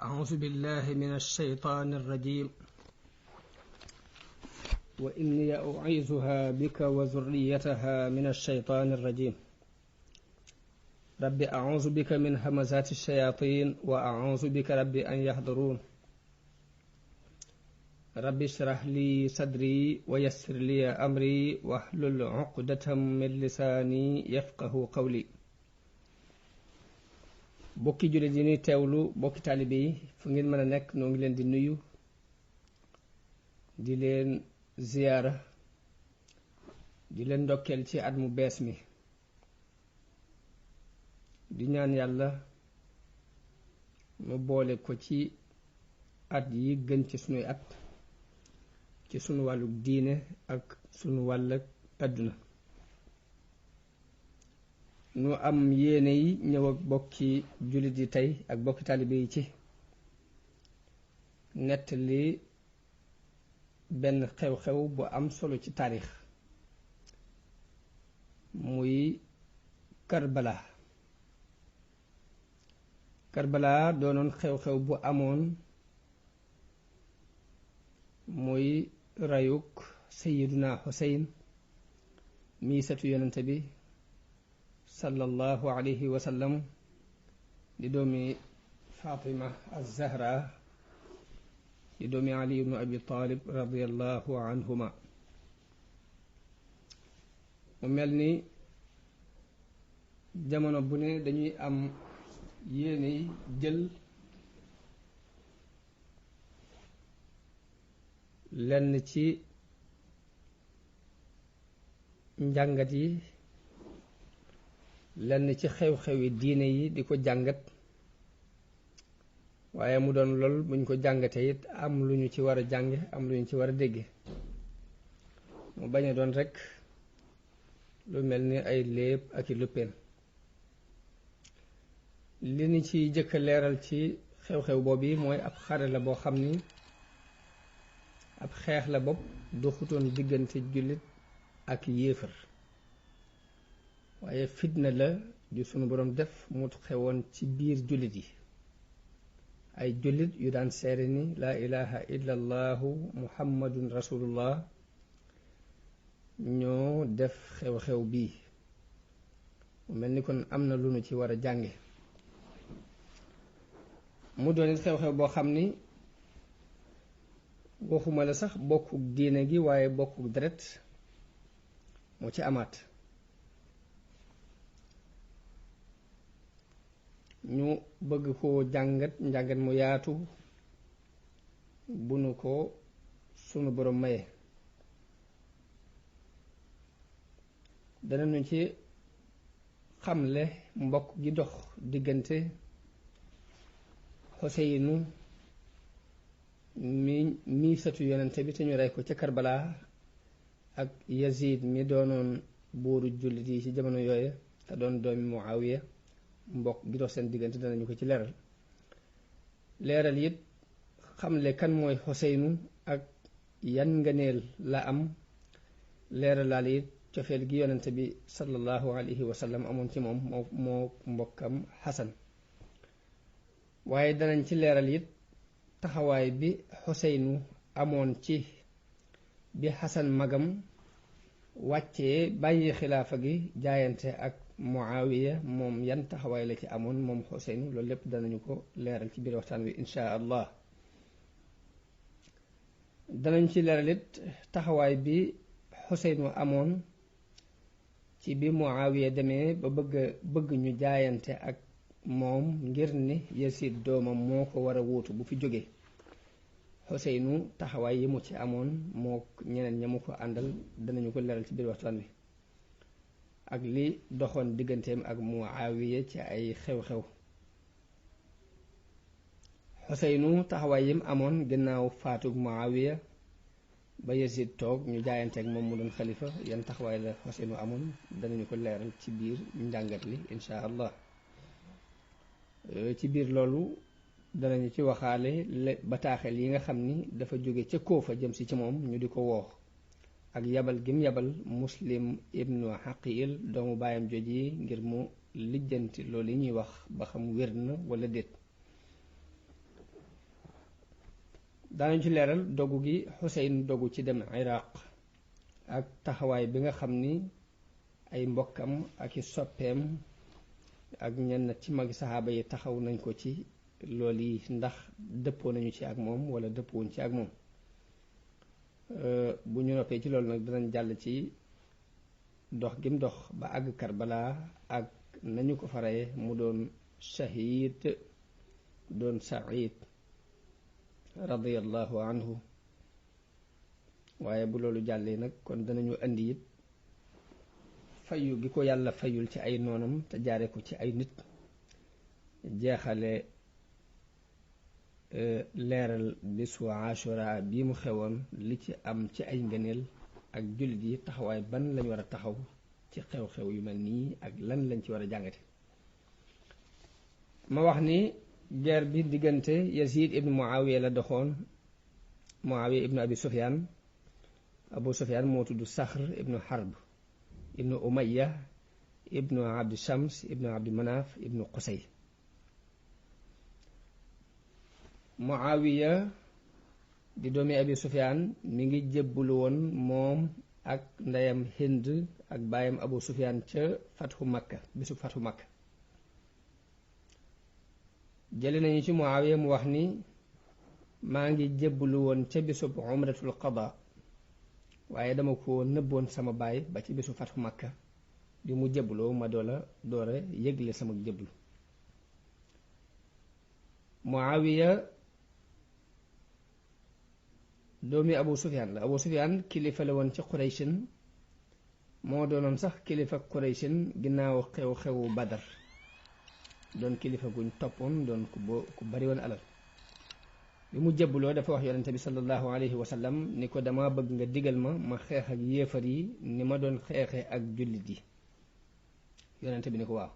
أعوذ بالله من الشيطان الرجيم وإني أعيذها بك وذريتها من الشيطان الرجيم رب أعوذ بك من همزات الشياطين وأعوذ بك رب أن يحضرون رب اشرح لي صدري ويسر لي أمري واحلل عقدة من لساني يفقه قولي bokki jullit yi ñuy teewlu bokki taalibe yi fu ngeen mën a nekk noo ngi leen di nuyu di leen ziyaara di leen ndokkeel ci at mu bees mi di ñaan yàlla mu boole ko ci at yi gën ci sunuy at ci sunu wàllu diine ak sunu wàll àdduna nu am yéene yi ñëw ak bokki jullit yi tey ak bokki taalibe yi ci nettali benn xew-xew bu am solo ci taarix muy Karbala doonoon xew-xew bu amoon muy rayuk Sayyiduna Xuseyn mii satu yonente bi sallallahu alayhi wa sallam di doomi Fatima az-Zahra di doomi Ali ibnu Abi Talib radiyallahu anhuma mu mel ni jamono bu ne dañuy am yéene jël lenn ci njàngat yi lenn ci xew-xewi diine yi di ko jàngat waaye mu doon lool buñ ko jàngatee it am lu ñu ci war a jànge am lu ñu ci war a dégge mu bañ a doon rekk lu mel ni ay léeb ak i luppeen li ñu ci jëkk leeral ci xew-xew boobu yi mooy ab xare la boo xam ni ab xeex la bopp doxutoon diggante jullit ak yéefar waaye fitna la ju sunu boroom def mu xewoon ci biir jullit yi ay jullit yu daan seere ni laa ilaha illa allahu muhammadun rasulullah ñoo def xew-xew bii mu mel ni kon am na lu nu ci war a jànge mu doon it xew-xew boo xam ni waxuma la sax bokku diine gi waaye bokku deret moo ci amaat ñu bëgg koo njàngat mu yaatu bu nu ko sunu boroom maye danañu ci xamle mbokk gi dox diggante Xuseynu mi satu yonente bi te ñu rey ko ca Karbala ak Yazid mi doonoon buuru jullit yi ci jamono yooye te doon doomi Muawiya mbokk gi dox seen diggante danañu ko ci leeral it xamle kan mooy Xuseynu ak yan ngëneel la am leeralaal it cofeel gi yonente bi sallallahu alayhi wa sallam amoon ci moom moo mbokkam Xasan waaye danañ ci leeral it taxawaay bi Xuseynu amoon ci bi Xasan magam wàccee bàyyi xilaafa gi jaayante ak Muawiya moom yan taxawaay la ci amoon moom Xuseynu loolu lépp danañu ko leeral ci biir waxtaan wi insha allah danañ ci leeral it taxawaay bi Xuseynu amoon ci bi Muawiya demee ba bëgg ñu jaayante ak moom ngir ni Yazid doomam moo ko war a wuutu bu fi jógee Xuseynu taxawaay yi mu ci amoon moo ñeneen ña mu ko àndal danañu ko leeral ci biir waxtaan wi ak li doxoon digganteem ak Muawiya ci ay xew-xew Xuseynu taxawaay yim amoon gannaaw faatug Muawiya ba Yazid toog ñu jaayanteeg moom mu doon xalifa yan taxawaay la Xuseynu amoon danañu ko leeral ci biir njàngat li insha allah ci biir loolu danañu ci waxaale bataaxel yi nga xam ni dafa jóge ca Koofa jëm si ci moom ñu di ko woo ak yabal gim yabal Muslim ibnu Xaqil doomu baayam jooji ngir mu lijjanti loolu yi ñuy wax ba xam wér na wala déet daanañu ci leeral dogu gi Xuseyn dogu ci dem Iraq ak taxawaay bi nga xam ni ay mbokkam ak i soppeem ak ñenn ci magi saxaaba yi taxaw nañ ko ci loolu yi ndax dëppoo nañu ci ak moom wala dëppoowuñ ci ak moom. bu ñu noppee ci loolu nag dinañ jàll ci dox gim dox ba àgg Karbala ak nañu ko faree mu doon shahid doon said radiyallahu anhu. waaye bu loolu jàllee nag kon danañu indi it fayu gi ko yàlla fayul ci ay noonam te jaare ko ci ay nit, jeexale leeral bisu Ashura bii mu xewoon li ci am ci ay ngëneel ak jullit yi taxawaay ban lañ war a taxaw ci xew-xew yu mel nii ak lan lañ ci war a jàngate. ma wax ni guerre bi diggante Yazid ibnu Muawiya la doxoon. Muawiya ibnu Abi Sufyan, Abu Sufyan moo tudd Saxr ibnu Harb ibnu Umayya ibnu Abdi Shams ibnu Abdi Manaf ibnu Qusay. Muawiya di doomi Abi Sufyan mi ngi jébbulu woon moom ak ndeyam Hind ak baayam Abu Sufyan ca fatxu Makka, bisu fatxu Makka. jële nañu ci Muawiya mu wax ni maa ngi jébbulu woon ca bisub umratul qada, waaye dama ko nëbboon sama baay ba ci bisu fatxu Makka bi mu jébbuloo ma doora yëgle sama jébblu. Muawiya doomi Abu Sufyan la. Abu Sufyan kilifa la woon ci Qurayshin, moo doonoon sax kilifa Qurayshin ginnaaw xew-xewu Badar, doon kilifa guñ toppoon, doon ku bari woon alal. bi mu jébbuloo dafa wax yonente bi sallallahu alayhi wa sallam ni ko dama bëgg nga digal ma xeex ak yéefar yi ni ma doon xeexe ak jullit yi. yonente bi ni ko waaw.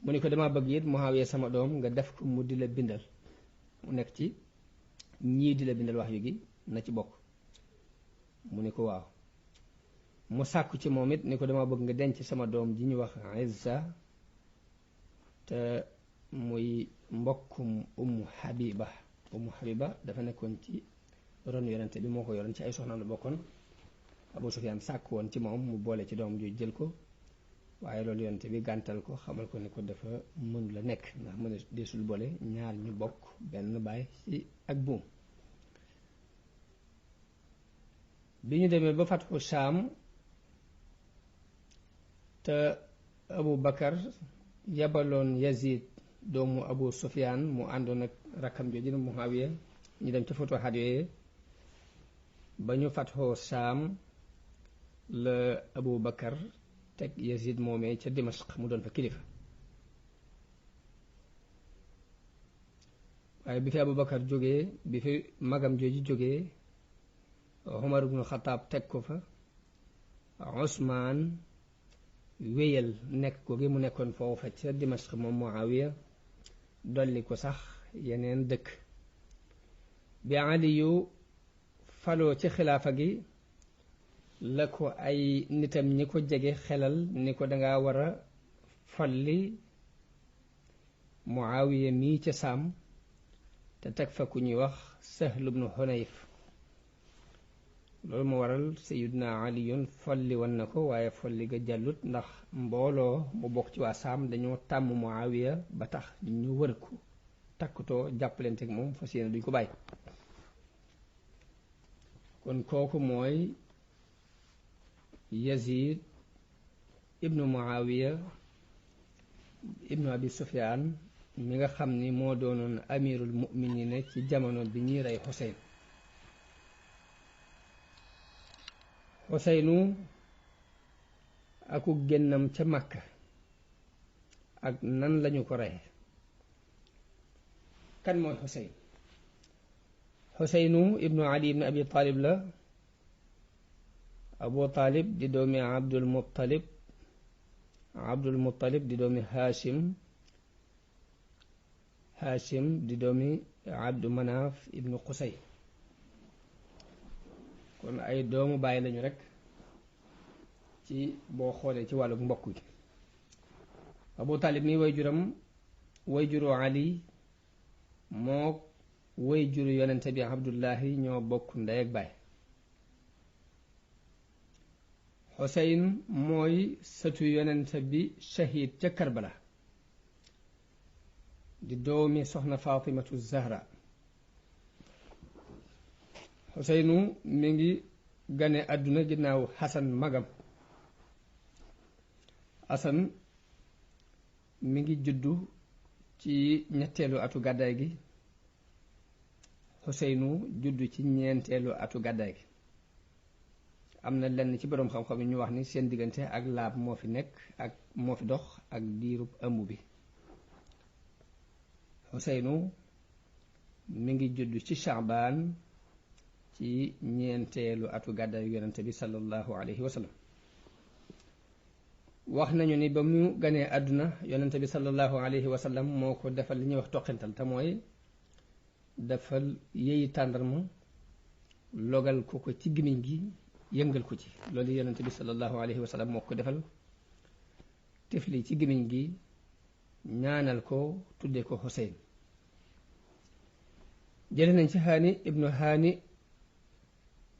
mu ni ko dama bëgg it Muawiya sama doom nga def ko mu di la bindal, mu nekk ci ñii di la bindal wax yu gi na ci bokk. mu ni ko waaw. mu sàkku ci moom it ni ko dama bëgg nga denc sama doom ji ñu wax Izza te muy mbokkum Ummu Habiba. Ummu Habiba dafa nekkoon ci ron yonente bi, moo ko yoroon ci ay soxnaam la bokkoon. Abu Sufyaan sàkk woon ci moom mu boole ci doom ju jël ko, waaye loolu yonente bi gàntal ko, xamal ko ni ko dafa mënu la nekk ndax mën a desul boole ñaar ñu bokk benn baay ci ak buum. bi ñu demee ba fatxu Shaam te Abu Bakar yabaloon Yazid doomu Abu Sufyaan mu àndoon ak rakkam jooju Muawiya ñu dem ci futuhaat yooyu. ba ñu fatxoo Shaam la Abu Bakar teg Yazid moomee ca Dimashq mu doon fa kilifa. waaye bi fi Abu Bakar jógee, bi fi magam jooju jógee, Umar ibnu Xataab teg ko fa. Usmaan wéyal nekk ko gi mu nekkoon foofa ca Dimashq moom Muawiya, dolli ko sax yeneen dëkk. bi Aliyu faloo ci xilaafa gi la ko ay nitam ñi ko jege xelal ni ko danga war a folli Muawiya mii ca Saam te teg fa ku ñuy wax Sahl ibnu Hunayf. loolu moo waral Sayyiduna Aliyun folli woon na ko, waaye folli ga jàllut ndax mbooloo mu bokk ci waa Saam dañoo tàmm Muawiya ba tax ñu wër ko takkutoo jàppalante ak moom fas yéene duñ ko bàyyi. kon kooku mooy Yazid ibnu Muawiya ibnu Abi Sufyaan mi nga xam ni moo doonoon amirul mu'minina ci jamono bi ñuy rey Xuseyn. Xuseynu aku génnam ca Makka ak nan lañu ko rey. kan mooy Xuseyn? Xuseynu ibnu Ali ibnu Abi Talib la. Abu Talib di doomi Abdul Muttalib, Abdul Muttalib di doomi Hashim, Hashim di doomi Abdu Manaf ibnu Qusay. kon ay doomu bàyyi lañu rekk ci boo xoolee ci wàllu mbokk gi. Abu Talib mi way juru Ali mook woy juru yonente bi Abdullahi ñoo bokk ndey ak baay. Xuseyn mooy sëtu yonente bi shahid ca Karbala di doomi soxna Fatimatu Zahra. Xuseynu mi ngi gane àdduna ginnaaw Xasan magam. Xasan mi ngi juddu ci ñetteelu atu gàddaay gi. Xuseynu juddu ci ñeenteelu atu gàddaay gi. am na lenn ci boroom xam-xam yi ñu wax ni seen diggante ak laab moo fi nekk ak moo fi dox ak diirub ëmb bi. Xuseynu mi ngi juddu ci Shaabaan ci ñeenteelu atu gàddaayu yonente bi sallallahu alayhi wa sallam. wax nañu ni ba mu ganee àdduna yonente bi sallallahu alayhi wa sallam moo ko defal li ñuy wax toqental te mooy defal yéyi tàndarma logal ko ci gimiñ gi yëngal ko ci. loolu yonente bi sallallahu alayhi wa sallam moo ko defal tifli ci gimiñ gi ñaanal ko tuddee ko Xuseyn. jële nañ ci Haani ibnu Haani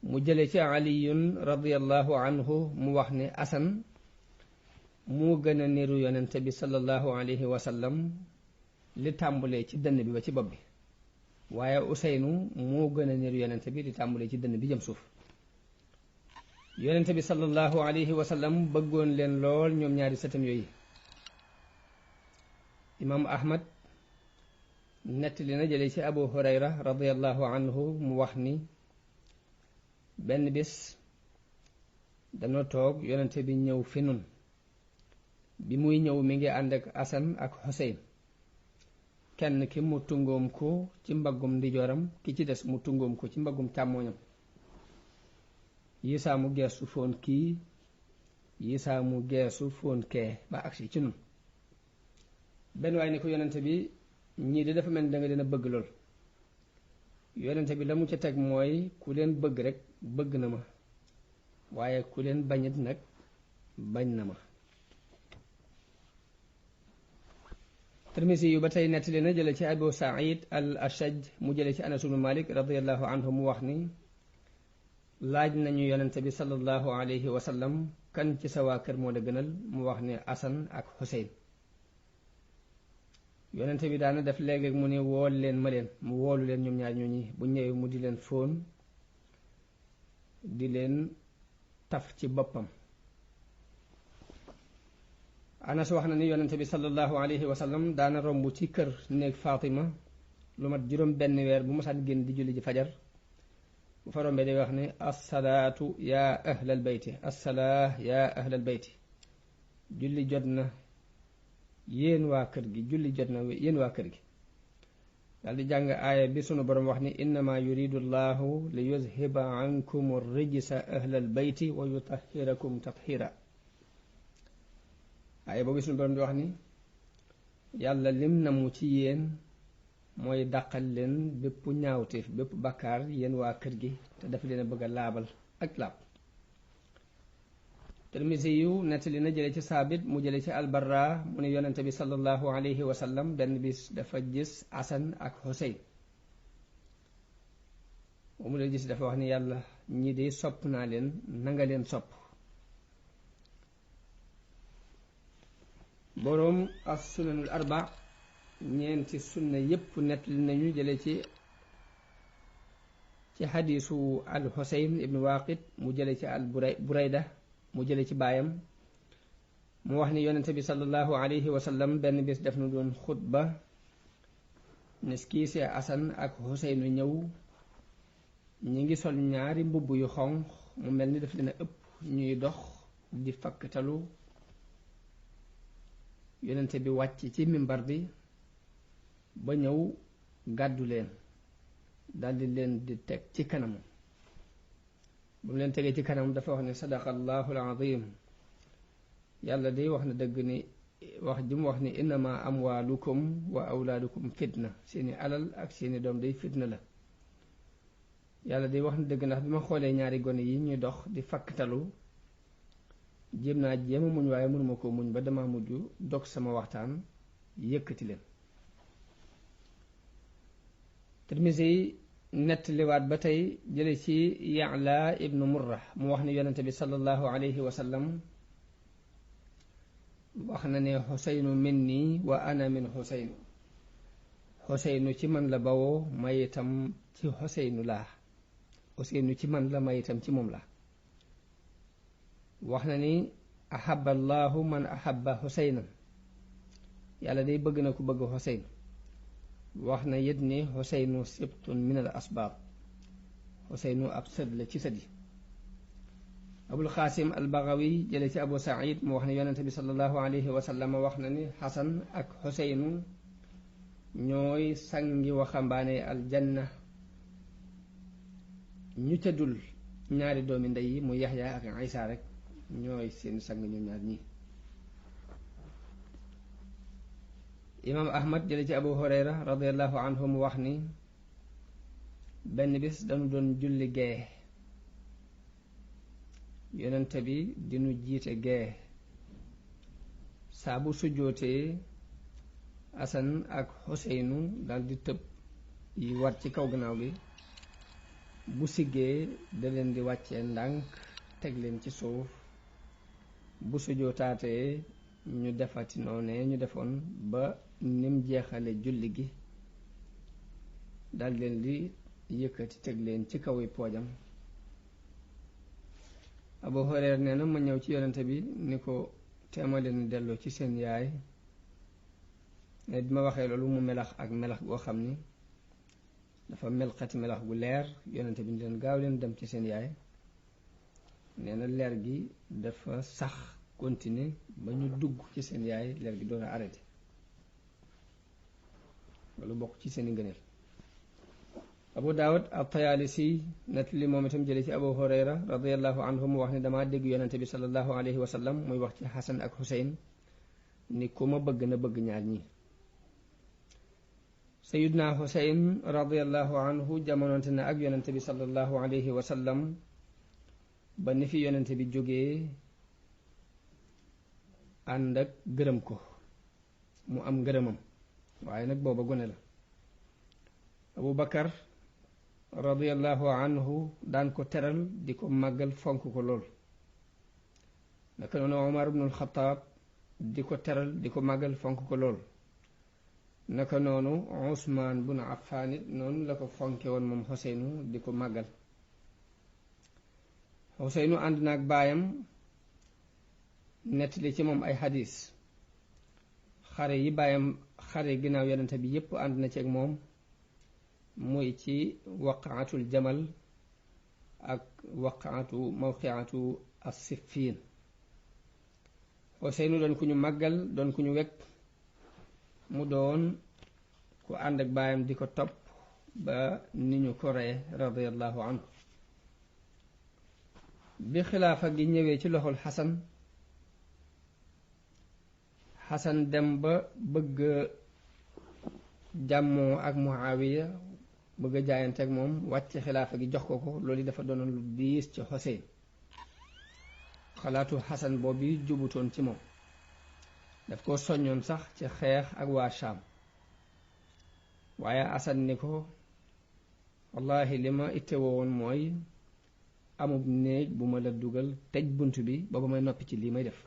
mu jële ci Aliyun radiyallahu anhu mu wax ne Asan moo gën a niru yonente bi sallallahu alayhi wa sallam li tàmbulee ci dënn bi ba ci bopp bi, waaye Useynu moo gën a niru yonente bi li tàmbulee ci dënn bi jëm suuf. yonente bi sallallahu alayhi wa sallam bëggoon leen lool ñoom ñaari sëtam yooyu. imaam Ahmad nettali na jële ci Abu Hurayra radiyallahu anhu mu wax ni benn bis dana toog yonente bi ñëw fi nun. bi muy ñëw mi ngi ànd ak Asan ak Xuseyn. kenn ki mu tungoom ko ci mbaggum ndijooram, ki ci des mu tungoom ko ci mbaggum càmmooñam. yisaa mu geesu foon kii, yisaa mu geesu foon kee ba agsi ci nun. benn waay ni ko yonente bi ñii de dafa mel ni da nga leen a bëgg lool. yonente bi la mu ca teg mooy ku leen bëgg rek bëgg na ma, waaye ku leen bañit nag bañ na ma. Tirmisi yu ba tey nettali na jële ci Abu Saïd al Ashaj mu jële ci Anas ibnu Malik radiyallahu anhu mu wax ni laaj nañu yonente bi sallallahu alayhi wa sallam kan ci sa waa kër moo la gënal, mu wax ne Asan ak Xuseyn. yonente bi daana def léeg-léeg mu ne wool leen ma leen, mu woolu leen ñoom ñaar ñooñi bu ñëwee mu di leen fóon di leen taf ci boppam. Anas wax na ni yonente bi sallallahu alayhi wa sallam daana romb ci kër néeg Fatima lu mat juróom benn weer bu mosaan génn di julli ji fajar. bu fa rombee day wax ne assalaatu yaa ahlal bayti, assalaa yaa ahlal bayti, julli jot na yéen waa kër gi, julli jot na yéen waa kër gi. daal di jàng aaya bi sunu borom wax ni innama yuridu llahu li yuzhiba ankum rijsa ahlal bayti wa yutahhirakum tathira. aaya boobu sunu borom di wax ni yàlla lim namu ci yéen mooy dàqal leen bépp ñaawteef, bépp bakkaar yéen waa kër gi, te dafa leen a bëgg a laabal ak laab. Tirmisi yu nettali na jële ci Saabit mu jële ci Albarra mu ne yonente bi sallallahu alayhi wa sallam benn bis dafa gis Asan ak Xuseyn. mu leen gis dafa wax ni yàlla ñii de sopp naa leen, nanga leen sopp. boroom as sunanul arba ñeenti sunna yépp nettali nañu jële ci xadiisu al Xuseyn ibnu Waaqid mu jële ci al Burayda mu jële ci baayam mu wax ni yonente bi sallallahu alayhi wa sallam benn bis def na doon xutba nes kii see Asan ak Xuseynu ñëw, ñi ngi sol ñaari mbubb yu xonq mu mel ni daf leen a ëpp, ñuy dox di fakktalu. yonente bi wàcc ci mimbar bi ba ñëw gàddu leen daldi leen di teg ci kanam. bu mu leen tegee ci kanam dafa wax ne sadaqa allahu alazim, yàlla day wax na dëgg ni wax ji mu wax ni innama amwaalukum wa awlaadukum fitna, seeni alal ak seeni doom day fitna la. yàlla day wax na dëgg ndax bi ma xoolee ñaari gone yi ñuy dox di fakktalu jéem naa jéema muñ waaye mënuma ko muñ ba dama mujj dog sama waxtaan yëkkati leen. Tirmisi nettaliwaat ba tey jële ci Ya'la ibnu Murra mu wax ne yonente bi sallallahu alayhi wa sallam wax na ne Xuseynu minni wa ana min Xuseynu. Xuseynu ci man la bawoo may itam ci Xuseynu laa. Xuseynu ci man la may itam ci moom la. wax na ni ahabba allahu man ahabba Xuseynan. yàlla day bëgg na ku bëgg Xuseyn. wax na yit ni Xuseynu sibtun min al asbaab. Xuseynu ab sët la ci sët yi. Abul Xaasim al Bagawi jële ci Abu Saïd mu wax ne yonente bi sallallahu alayhi wa sallam wax na ni Xasan ak Xuseynu ñooy sangi waxambaane aljanna ñu ca dul ñaari doomi ndey yi mu Yaxya ak Isa rek ñooy seen sang ñu ñaar ñi. Imaam Ahmad jële ci Abu Hurayra radiallahu anhu mu wax ni benn bis dañu doon julli gee yonente bi dinu jiite gee saa bu sujjootee Asan ak Xuseynu daldi tëb yi war ci kaw gannaaw gi bu siggee da leen di wàccee ndànk teg leen ci suuf bu sujjootaatee ñu defati noonee ñu defoon ba nim jeexale julli gi dal leen di yëkkati teg leen ci kaw yi poojam. Abu Hurayra nee na ma ñëw ci yonente bi ni ko teema leen delloo ci seen yaay. ne bi ma waxee loolu mu melax ak melax goo xam ni dafa melxati melax gu leer yonente bi ni leen gaaw leen dem ci seen yaay. nee na leer gi dafa sax continuer ba ñu dugg ci seen yaay leer gi doon a arrêté. loolu bokk ci seeni ngëneel. Abu Daawud at-Tayaalisi nett li moom itam jële ci Abu Hurayra radiallahu anhu mu wax ne damaa dégg yonente bi sallallahu alayhi wa sallam muy wax ci Xasan ak Xuseyn ni ku ma bëgg na bëgg ñaar ñi. Sayyidna Xuseyn radiallahu anhu jamononte na ak yonente bi sallallahu alayhi wa sallam ba ni fi yonente bi jógee ànd ak gërëm ko mu am ngërëmam waaye nag booba gone la. Abu Bakar radiallahu anhu daan ko teral di ko màggal fonk ko lool. naka noonu Omar ibnul Xataab di ko teral di ko màggal fonk ko lool. naka noonu Usmaan bun Affaan it noonu la ko fonke woon moom Xuseynu di ko màggal. Xuseynu ànd na ak baayam nettali ci moom ay xadiis. xare yi baayam xare ginnaaw yonente bi yépp ànd na ci ak moom muy ci waqaatul jamal ak waqaatu mawqiatu as-Siffiin. Xuseynu doon ku ñu màggal doon ku ñu wekk mu doon ku ànd ak baayam di ko topp ba ni ñu ko reye radiyallahu anhu. bi xilaafa gi ñëwee ci loxol Xasan dem ba bëgg jàmmoo ak Muawiya bëgg a jaayante ak moom wàcce xilaafa gi jox ko loolu dafa doonoon lu diis ci Xuseyn. xalaatu Xasan boobu jubutoon ci moom daf ko soññoon sax ci xeex ak waa Shaam waaye Xasan ni ko wallahi li ma ittewoo woon mooy amub néeg bu ma la dugal tëj bunt bi ba ba may noppi ci lii may def.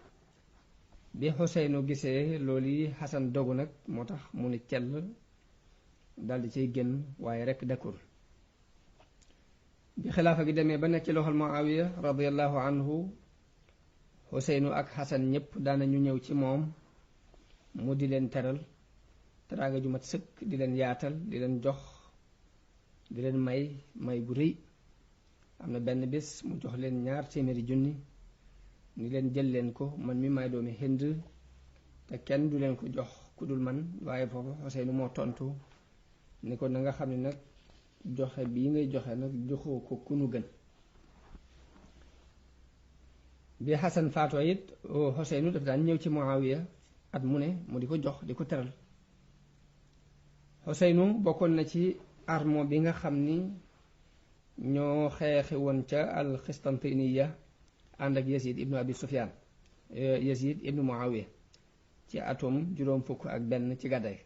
bi Xuseynu gisee loolu yi Xasan dogu nag moo tax mu ni cell daldi ciy génn waaye rekk dakkul. bi xilaafa gi demee ba nekk ci loxol Muawiya radiyallahu anhu Xuseynu ak Xasan ñépp daanañu ñëw ci moom mu di leen teral teraanga ju mat sëkk di leen yaatal di leen jox di leen may bu rëy. am na benn bés mu jox leen 200 junni ni leen jël leen ko man mi may doomi Hind te kenn du leen ko jox ku dul man waaye foofu Xuseynu moo tontu ni ko na nga xam ne nag joxe bii ngay joxe nag joxoo ko ku nu gën. bi Xasan faatoo it Xuseynu daf daan ñëw ci Muawiya at mu ne mu di ko jox di ko teral. Xuseynu bokkoon na ci armo bi nga xam ni ñoo xeexi woon ca al-Xistantiniya ànd ak Yazid ibnu Abi Sufyaan Yazid ibnu Muawiya ci atum 61 ci gàddaay.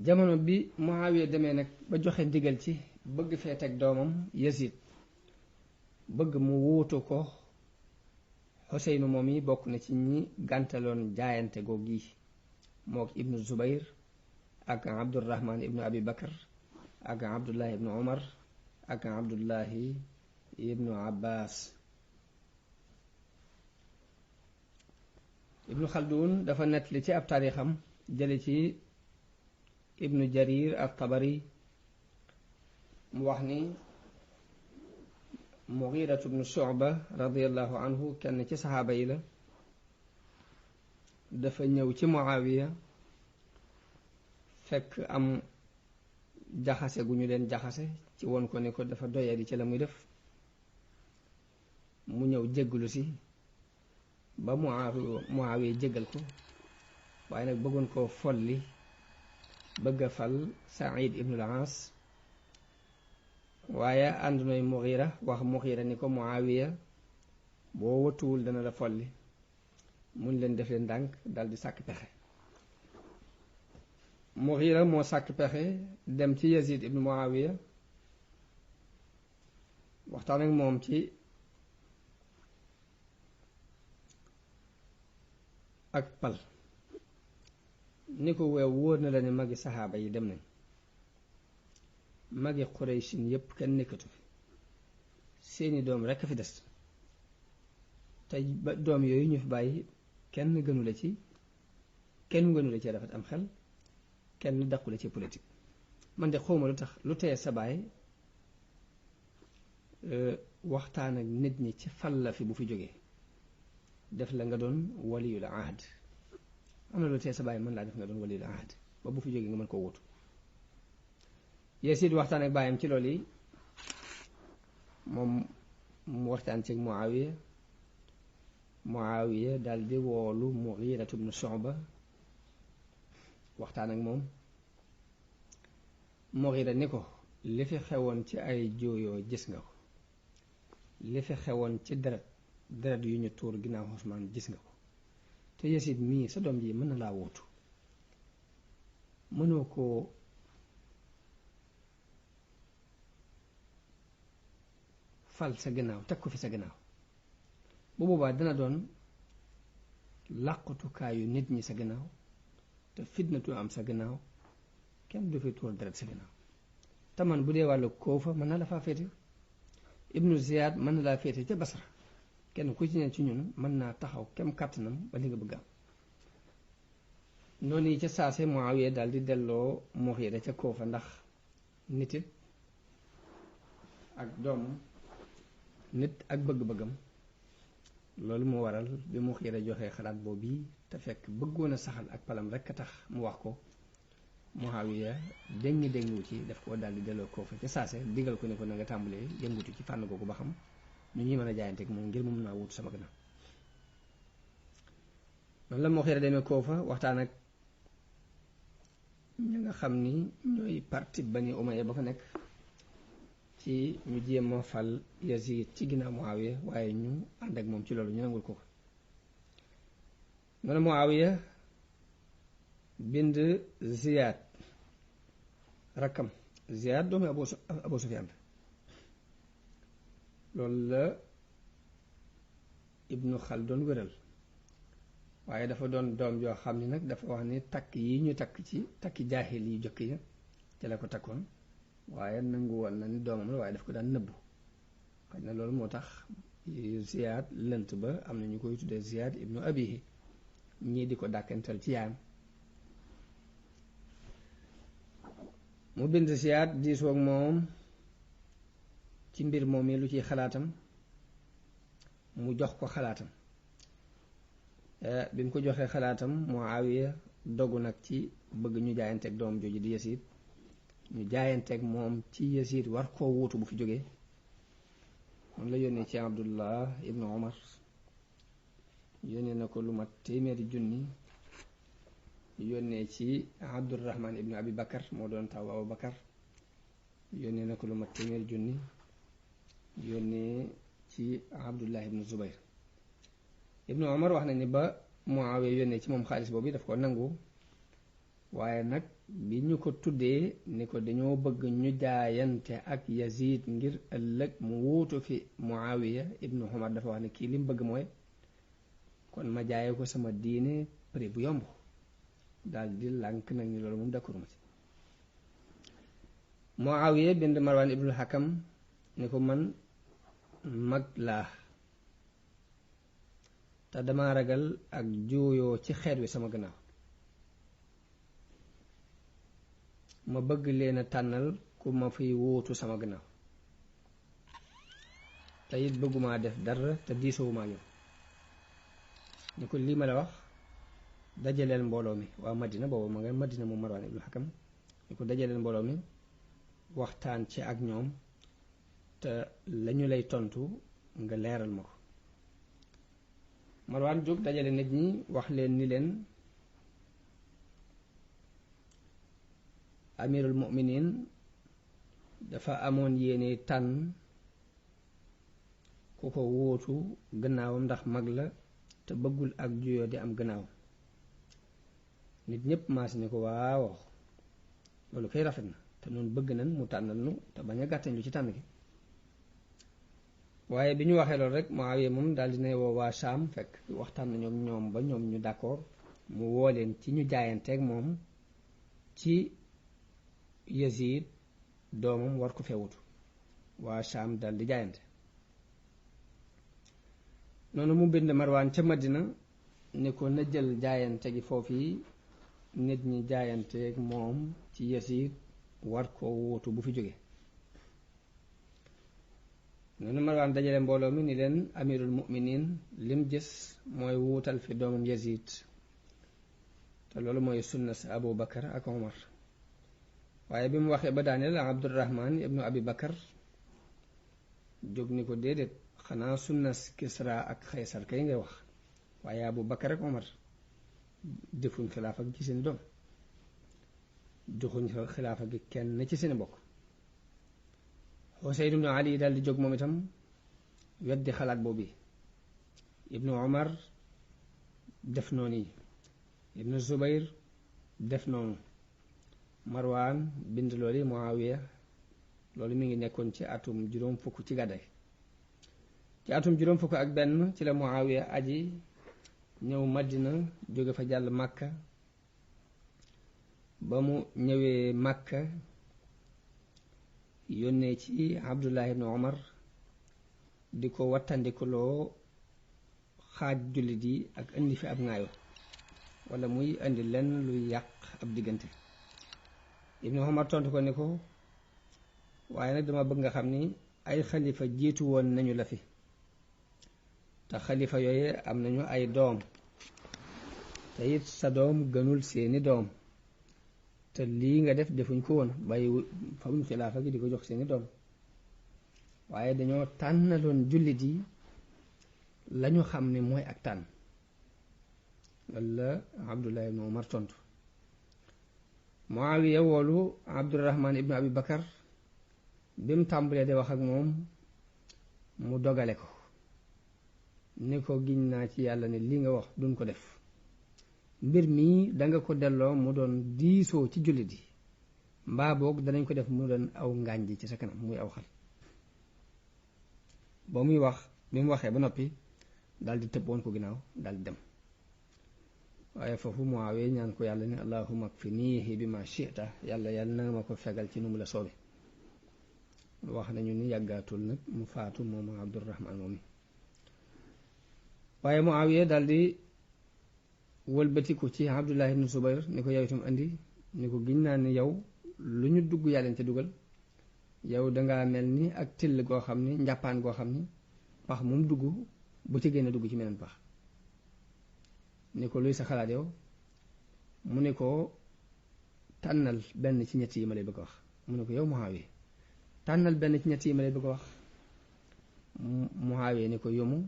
jamono bi Muawiya demee nag ba joxe ndigal ci bëgg fee teg doomam Yazid bëgg mu wuutu ko Xuseynu moom yi bokk na ci ñi gàntaloon jaayante googu gi mook ibnu Zubayr ak Abdurrahman ibnu Abi Bakar ak Abdullahi ibnu Omar ak Abdullahi ibnu Abbas. ibnu Xaldun dafa nettali ci ab taarixam jële ci ibnu Jarir at-Tabari mu wax ni Mughiratu ibnu Shu'ba radiyallahu anhu kenn ci saxaaba yi la dafa ñëw ci Muawiya fekk am jaxase gu ñu leen jaxase ci woon ko ne ko dafa doyadi ci la muy def mu ñëw jégglu si ba Muawiya jéggal ko waaye nag bëggoon koo folli bëgg a fal Saïd ibnu al-As waaye ànd nooy Mughira wax Mughira ni ko Muawiya boo wëtuwul dana la folli mun leen def leen ndànk dal di sàkk pexe. Mughira moo sàkk pexe dem ci Yazid ibnu Muawiya waxtaan ak moom ci ak pal ni ko weew wóor na la ne magi saxaaba yi dem nañ magi Quraysin yépp kenn nekkatu fi seeni doom rekk fi des te doom yooyu ñu fi bàyyi kenn gënu la ci rafet am xel kenn daqu la ci politique man de xawma lu tax lu teye sa baay waxtaan ak nit ñi ci fal la fi bu fi jógee def la nga doon waliyul ahd am na lu teye sa baay mën laa def nga doon waliyul ahd ba bu fi jógee nga mën koo wutu Yasid waxtaan ak baayam ci loolu yi moom mu waxtaan ci Muawiya dal di woolu Mughiratu ibnu Shu'ba waxtaan ak moom Mughira ni ko li fi xewoon ci ay jooyoo gis nga ko li fi xewoon ci deret yu ñu tuur ginnaaw Usmaan gis nga ko te Yasid mii sa doom ji mën na laa wuutu mënoo koo fal sa gannaaw teg ko fi sa gannaaw bu boobaa dana doon làqutukaayu nit ñi sa gannaaw te fitnatu am sa gannaaw kenn du fi tuur deret sa gannaaw te man bu dee wàllu Koofa mën na la faa féete Ibnu Ziyad mën na laa féete ca Basra kenn ku ci ne ci ñun mën naa taxaw kem kàttanam ba li nga bëgg am noonu yi ca saase Muawiya daal di delloo Mughira ca Koofa ndax nit it ak doomam nit ak bëgg-bëggam loolu moo waral bi Mughira joxee xalaat boobu yi te fekk bëggoon a saxal ak palam rekk a tax mu wax ko Muawiya déngi ci daf ko daal di delloo Koofa ca saase digal ko ne ko na nga tàmbalee yëngutu ci fànn googu ba xam ñu ñuy mën a jaayanteeg moom ngir mu mën naa wut sama gannaaw noonu la Mughira demee Koofa waxtaan ak ñi nga xam ni ñooy parti Bani Umayya ba fa nekk ci ñu jéem a fal Yazid ci ginnaaw Muawiya waaye ñu ànd ak moom ci loolu ñu nangul ko noonu Muawiya bind Ziyad rakkam Ziyad doomu Abu Sufyaan loolu la Ibnu Xaldun wéral waaye dafa doon doom joo xam ni nag dafa wax ni takk yi ñu takk ci takki jaahil yi jëkk ya ca la ko takkoon waaye nangu woon na ni doomam la waaye daf ko daan nëbbu xëy na loolu moo tax Ziyad lënt ba am na ñu koy tuddee Ziyad ibnu Abihi ñii di ko dàkkantal ci yaayam mu bind Ziyad diisoo ak moom ci mbir moom yi lu ciy xalaatam mu jox ko xalaatam bi mu ko joxee xalaatam Muawiya dogu nag ci bëgg ñu jaayanteeg doom jooju di Yazid ñu jaayanteeg moom ci Yazid war koo wuutu bu fi jógee moom la yónnee ci Abdullah ibnu Omar yónnee na ko lu mat téeméeri junni yónnee ci Abdurrahman ibnu Abi Bakar moo doon taw Abu Bakar yónnee na ko lu mat téeméeri junni yónnee ci Abdullah ibnu Zubayr ibnu Omar wax na ni ba Muawiya yónnee ci moom xaalis boobu daf ko nangu waaye nag bi ñu ko tuddee ni ko dañoo bëgg ñu jaayante ak Yazid ngir ëllëg mu wuutu fi Muawiya ibnu Umar dafa wax ne kii li mu bëgg mooy kon ma jaaye ko sama diine prix bu yomb daal di lànk nag ni loolu moom d'accord ma ci. Muawiya bind Marwan ibnul Hakam ni ko man mag laa te dama ragal ak juuyoo ci xeet wi sama gannaaw, ma bëgg leen a tànnal ku ma fiy wuutu sama gannaaw te it bëgguma def dara te diisoowuma yow. ni ko lii ma la wax dajaleel mbooloo mi waa Madina, boobu ma nga Madina moom Marwan ibnul Hakam, ni ko dajaleel mbooloo mi waxtaan ci ak ñoom te lañu lay tontu nga leeral ma ko. Marwan jóg dajale nit ñi wax leen ni leen amirul mu'minin dafa amoon yéene tànn ku ko wóotu gannaawam ndax mag la te bëggul ak juyoo di am gannaaw. nit ñépp maas ni ko waaw loolu koy rafet na te noonu bëgg nañ mu tànnal nu te bañ a gàttañ lu ci tànn gi. waaye bi ñu waxee loolu rek Muawiya moom daal dinay woo waa Saam, fekk waxtaan nañu ak ñoom ba ñoom ñu d'accord, mu woo leen ci ñu jaayanteeg moom ci Yazid doomam war ko fee wutu. waa Saam daal di jaayante. noonu mu bind Marwan ca Madina ni ko na jël jaayante gi foofu yi nit ñi jaayanteeg moom ci Yazid war koo wutu bu fi jóge. noonu Marwan dajale mbooloo mi ni leen amirul mu'minin lim gis mooy wuutal fi doomam Yazid te loolu mooy sunna si Abu Bakar ak Omar. waaye bi mu waxee ba daaneel Abdurrahman ibnu Abi Bakar jóg ni ko déedéet, xanaa sunna si Kisra ak Xaysar kay ngay wax, waaye Abu Bakar ak Omar defuñ xilaafa gi ci seeni doom, joxuñ xilaafa gi kenn ci seeni bokk. Xuseyn ibnu Ali daal di jóg moom itam weddi xalaat boobu. Ibnu Omar def noonu yi, Ibnu Zubayr def noonu. Marwan bind loolu Muawiya, loolu mi ngi nekkoon ci atum juróom fukk ci gàddaay. ci atum juróom fukk ak benn ci la Muawiya aji ñëw Madina, jóge fa jàll Makka. ba mu ñëwee Makka yónnee ci Abdullah ibn Omar di ko wattandikuloo xaaj jullit yi ak indi fi ab ŋaayo wala muy indi lenn luy yàq ab diggante. Ibn Omar tontu ko ni ko waaye nag dama bëgg nga xam ni ay xalifa jiitu woon nañu la fi te xalifa yooye am nañu ay doom te it sa doom gënul seeni doom te lii nga def defuñ ko woon bàyyi fawuñ xilaafa gi di ko jox seeni doom, waaye dañoo tànnaloon jullit yi lañu xam ne mooy ak tànn. loolu la Abdullah ibn Umar tontu. Muawiya woolu Abdurrahman ibn Abi Bakar bi mu tàmbalee di wax ak moom mu dogale ko ni ko giñ naa ci yàlla ne li nga wax duñ ko def, mbir mii danga ko delloo mu doon diisoo ci jullit yi, mbaa boog danañ ko def mu doon aw ngànj ci sa kanam muy aw xal. ba muy wax bi mu waxee ba noppi daldi tëb woon ko ginnaaw daldi dem. waaye foofu Muawiya ñaan ko yàlla ne allahumma kfinihi bima shi'ta, yàlla na nga ma ko fegal ci nu mu la soobe. wax nañu ni yàggaatul nag mu faatu moom Abdurrahman moom mi. waaye Muawiya daldi wëlbatiku ci Abdullah ibn Zubayr ni ko yow itam andi, ni ko giñ naa ni yow lu ñu dugg yaa leen ca dugal, yow dangaa mel ni ak till goo xam ni njàppaan goo xam ni pax moom dugg bu ci génne dugg ci meneen pax. ni ko luy sa xalaat yow, mu ne ko tànnal benn ci ñett yi ma lay bëgg a wax. mu ne ko yow Muawiya tànnal benn ci ñett yi ma lay bëgg a wax. Muawiya ni ko yomu,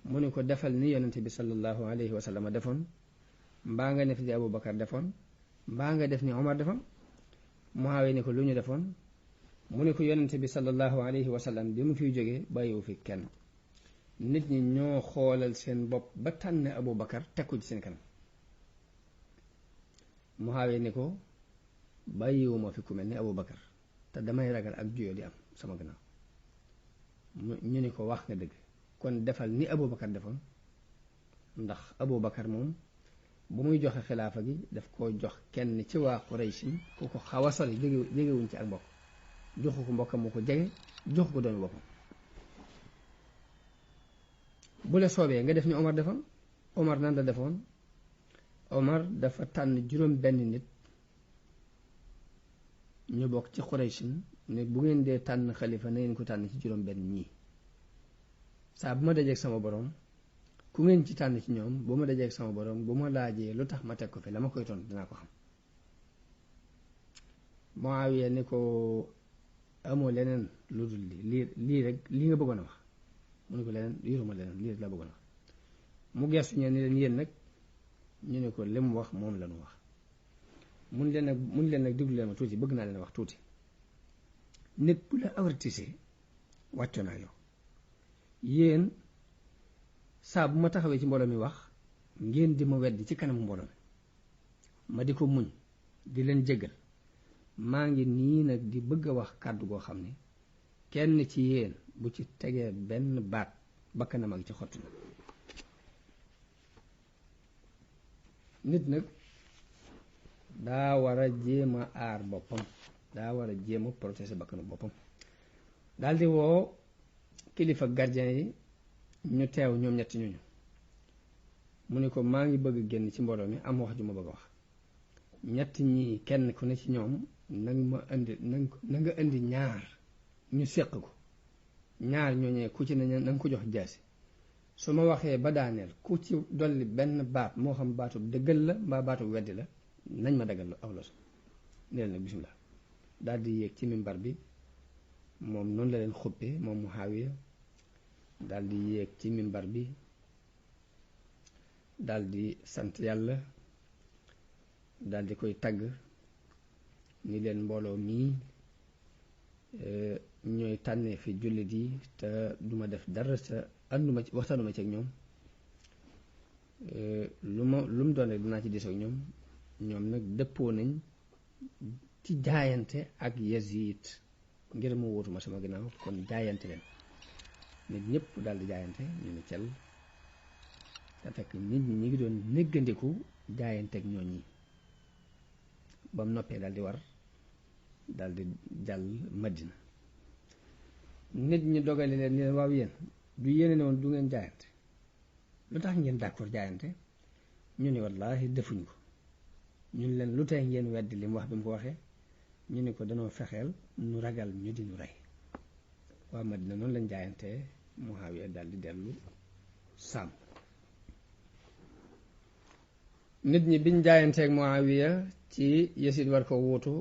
mu ne ko defal ni yonente bi sallallahu alayhi wa sallam defoon, mbaa nga def ni Abu Bakar defoon, mbaa nga def ni Omar defoon. Muawiya ni ko lu ñu defoon, mu ne ko yonente bi sallallahu alayhi wa sallam bi mu fiy jógee bàyyiwu fi kenn, nit ñi ñoo xoolal seen bopp ba tànn Abu Bakar teg ko ci seen kanam. Muawiya ni ko bàyyiwuma fi ku mel ni Abubakar te damay ragal ak juyoo di am sama gannaaw ñu ni ko wax nga dëgg kon defal ni Abubakar defoon ndax Abubakar moom bu muy joxe xilaafa gi daf koo jox kenn ci waa Quraysh ku ko xaw a sori jegewuñ ci ak mbokk joxu ko mbokkam mu ko jege joxu ko doomi boppam bu la soobee nga def ni Omar defoon Omar nan la defoon Omar dafa tànn juróom benn nit ñu bokk ci Quraysh ne bu ngeen dee tànn xalifa na ngeen ko tànn ci juróom benn ñii saa bu ma dajeeg sama borom ku ngeen ci tànn ci ñoom bu ma dajeeg sama borom bu ma laajee lu tax ma teg ko fi la ma koy tontu dinaa ko xam Muawiya ni ko amoo leneen lu dul lii rek lii nga bëggoon a wax mu ne ko leneen yoruma leneen lii rek laa bëggoon a wax mu gestu ñeen ni leen yéen nag ñu ne ko li mu wax moom la ñu wax mun leen nag déglu leen ma tuuti bëgg naa leen wax tuuti nit bu la avertise wàccoo naa yow yéen saa bu ma taxawee ci mbooloo mi wax ngeen di ma weddi ci kanamu mbooloo mi ma di ko muñ di leen jéggal maa ngi nii nag di bëgg a wax kàddu goo xam ne kenn ci yéen bu ci tegee benn baat bakkanam ak ci xottu na nit nag daa war a jéem a aar boppam daa war a jéem a protéger bakkanu boppam daldi woo kilifa gardien yi ñu teew ñoom ñetti ñooñu mu ne ko maa ngi bëgg génn ci mbooloo mi am wax ju ma bëgg a wax ñetti ñi kenn ku ne ci ñoom na nga indi ñaar ñu séq ko ñaar ñooñee ku ci ne na nga ko jox jaasi su ma waxee ba daaneel ku ci dolli benn baat moo xam baatu dëggal la mbaa baatu weddi la nañ ma dagal aw los ne leen nag bismillah daal di yéeg ci mimbar bi moom noonu la leen xuppe moom Muawiya daal di yéeg ci mimbar bi daal di sant yàlla daal di koy tagg ni leen mbooloo mii ñooy tànnee fi jullit yi te duma def dara sa ànduma ci waxtaanuma ci ak ñoom lu mu doon rek dinaa ci diisoo ak ñoom nag dëppoo nañ ci jaayante ak Yazid ngir mu wóotuma sama ginnaaw kon jaayante leen nit ñëpp daal di jaayante ñu ne cel te fekk nit ñi ngi doon néggandiku jaayante ak ñooñ ñi ba mu noppee daal di war daal di jàll Madina nit ñi dogale leen ni leen waaw yéen du yéene ne woon du ngeen jaayante lu tax ngeen d'accord jaayante ñu ne wallaahi defuñ ko ñun leen lu tey ngeen weddi li mu wax bi mu ko waxee ñu ne ko danoo fexeel nu ragal ñu di ñu rey waa Madina noonu lañ jaayantee Muawiya daal di dellu Saam nit ñi biñ jaayanteeg Muawiya ci Yasid war ko wuutu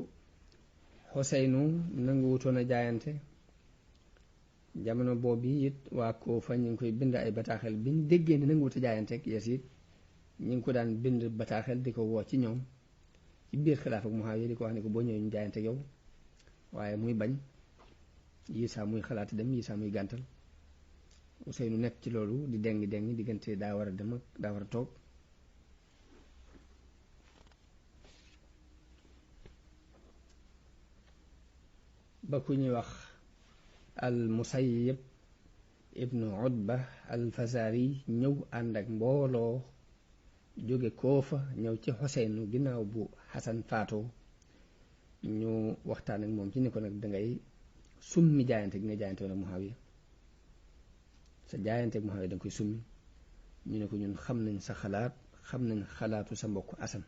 Xuseynu nangu wutoon a jaayante jamono boobu it waa Kuufa ñu ngi koy bind ay bataaxel biñ déggee ni nangu wut a jaayanteeg Yasid ñu ngi ko daan bind bataaxel di ko woo ci ñoom ci biir xilaaf ak Muawiya di ko wax ne ko boo ñëwee ñu jaayanteeg yow waaye muy bañ yi saa muy xalaat dem yi saa muy gàntal Xuseynu nekk ci loolu di dengi diggante daa war a dem ak daa war a toog ba ku ñuy wax al Musayyib ibnu Utba al Fazari ñëw ànd ak mbooloo jóge Koofa ñëw ci Xuseynu ginnaaw bu Xasan faatoo ñu waxtaan ak moom ci ni ko nag dangay summi jaayante gi nga jaayante woon ak Muawiya sa jaayante ak Muawiya danga koy summi ñu ne ko ñun xam nañ sa xalaat xam nañ xalaatu sa mbokk Asan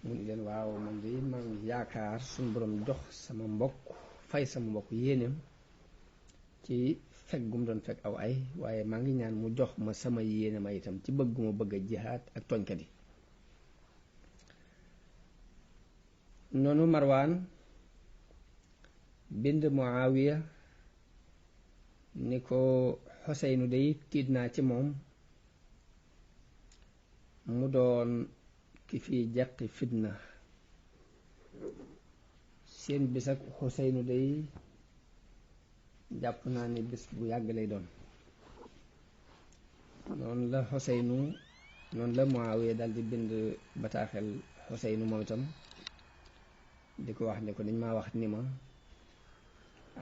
mu ni leen waaw man de maa ngi yaakaar suñu borom jox sama mbokk fay sama mbokk yéeneem ci fekk gu mu doon fekk aw ay waaye maa ngi ñaan mu jox ma sama yéene ma itam ci bëgg ma bëgg a jihaad ak tooñkat yi noonu Marwaan bind Muawiya ni ko Xuseynu day tiit naa ci moom mu doon ki fi jàqi fitna seen bis ak Xuseynu day jàpp naa ni bis bu yàgg lay doon noonu la Muawiya dal di bind bataaxel Xuseynu moom itam di ko wax ne ko dañ maa wax ni ma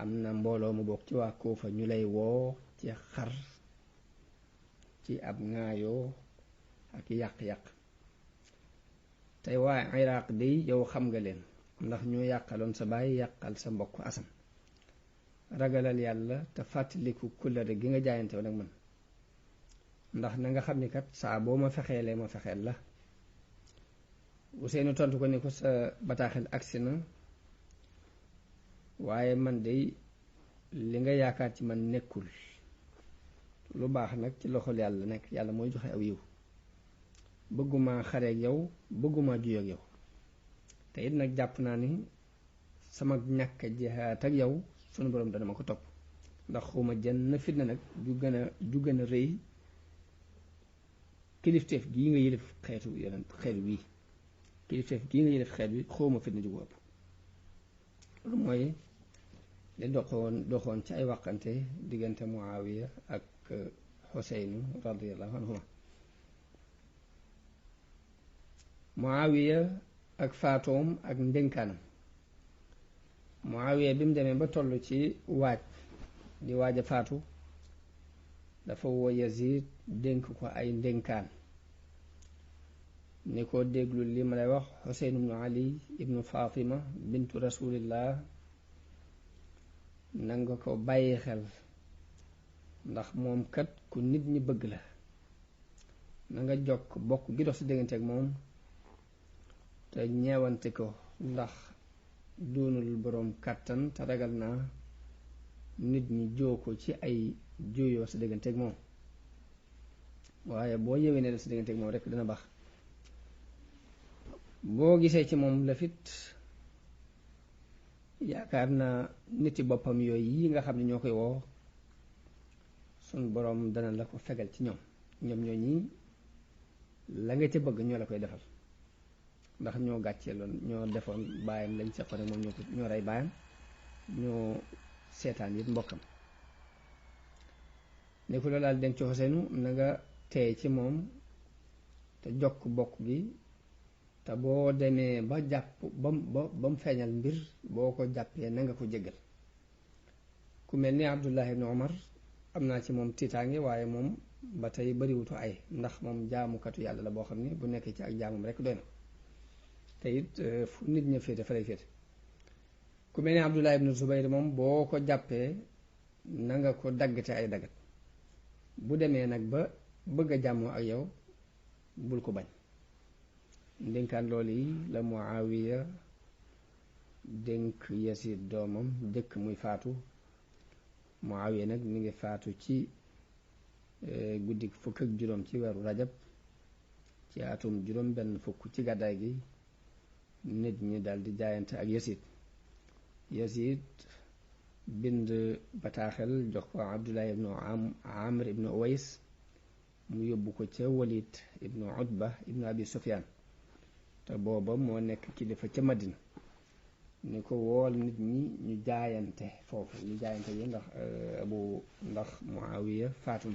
am na mbooloo mu bokk ci waa Kuufa ñu lay woo ci xar ci ab ŋaayoo ak yàq-yàq tey waa Iraq day yow xam nga leen ndax ñoo yàqaloon sa baay yàqal sa mbokk Asan ragalal yàlla te fàttaliku kóllëre gi nga jaayante woon ak man ndax na nga xam ni kat saa boo ma fexeelee ma fexeel la Useynu tontu ko ni ko sa bataaxel agsi na waaye man day li nga yaakaar ci man nekkul lu baax nag ci loxol yàlla nekk yàlla mooy joxe aw yiw bëgguma xareeg yow bëgguma juyoog yow te it nag jàpp naa ni sama ñàkk jihaat ak yow sunu borom dana ma ko topp ndax xuma jenn fitna nag ju gën a rëy kilifteef gii nga yëlif xeetu wii kilifteef gii nga yëlif xeet wi xawma fitna ju ko ëpp loolu mooy li doxoon ci ay waxante diggante Muawiya ak Xuseynu radiyallahu anhuma Muawiya ak faatoom ak ndénkaanam Muawiya bi mu demee ba toll ci di waaj a faatu dafa woo Yazid dénk ko ay ndénkaan ni ko déglu li ma lay wax Xuseyn ibnu Ali ibnu Fatima bintu rasulillah nanga ko bàyyi xel ndax moom kat ku nit ñi bëgg la na nga jokk bokk gi dox si diggante ak moom te ñeewante ko ndax doonul boroom kàttan te ragal naa nit ñi joo ko ci ay juyoo sa diggante ak moom waaye boo yewee ne sa diggante ak moom rekk dina baax boo gisee ci moom lafit yaakaar naa niti boppam yooyu yi nga xam ne ñoo koy woo sun boroom dana la ko fegal ci ñoom ñoo ñi la nga ca bëgg ñoo la koy defal ndax ñoo gàcceeloon ñoo defoon baayam lañ seqoon ak moom ñoo rey baayam ñoo seetaan it mbokkam ne ko loolu daal denc ci Xuseynu na nga teey ci moom te jokk bokk gi te boo demee ba jàpp ba mu feeñal mbir boo ko jàppee na nga ko jéggal ku mel ni Abdullah ibn Omar am naa ci moom tiitaange waaye moom ba tey bariwutu ay ndax moom jaamukatu yàlla la boo xam ne bu nekkee ci ak jaamam rekk doy na te it fu nit ña féete fa lay féete ku mel ni Abdullah ibn Zubayr moom boo ko jàppee na nga ko daggate ay dagat bu demee nag ba bëgg a jàmmoo ak yow bul ko bañ ndénkaan loolu yi la Muawiya dénk Yasid doomam jëkk muy faatu Muawiya nag mi ngi faatu ci guddi fukk ak juróom ci weeru rajab ci atum juróom benn fukk ci gàddaay gi nit ñi daldi jaayante ak Yasid bind bataaxel jox ko Abdullah ibnu Amr ibnu Uways mu yóbbu ko ca Walid ibnu Utba ibnu Abi Sufyaan te booba moo nekk kilifa ca Madina ni ko wool nit ñi ñu jaayante foofu ñu jaayante yi ndax Muawiya faatum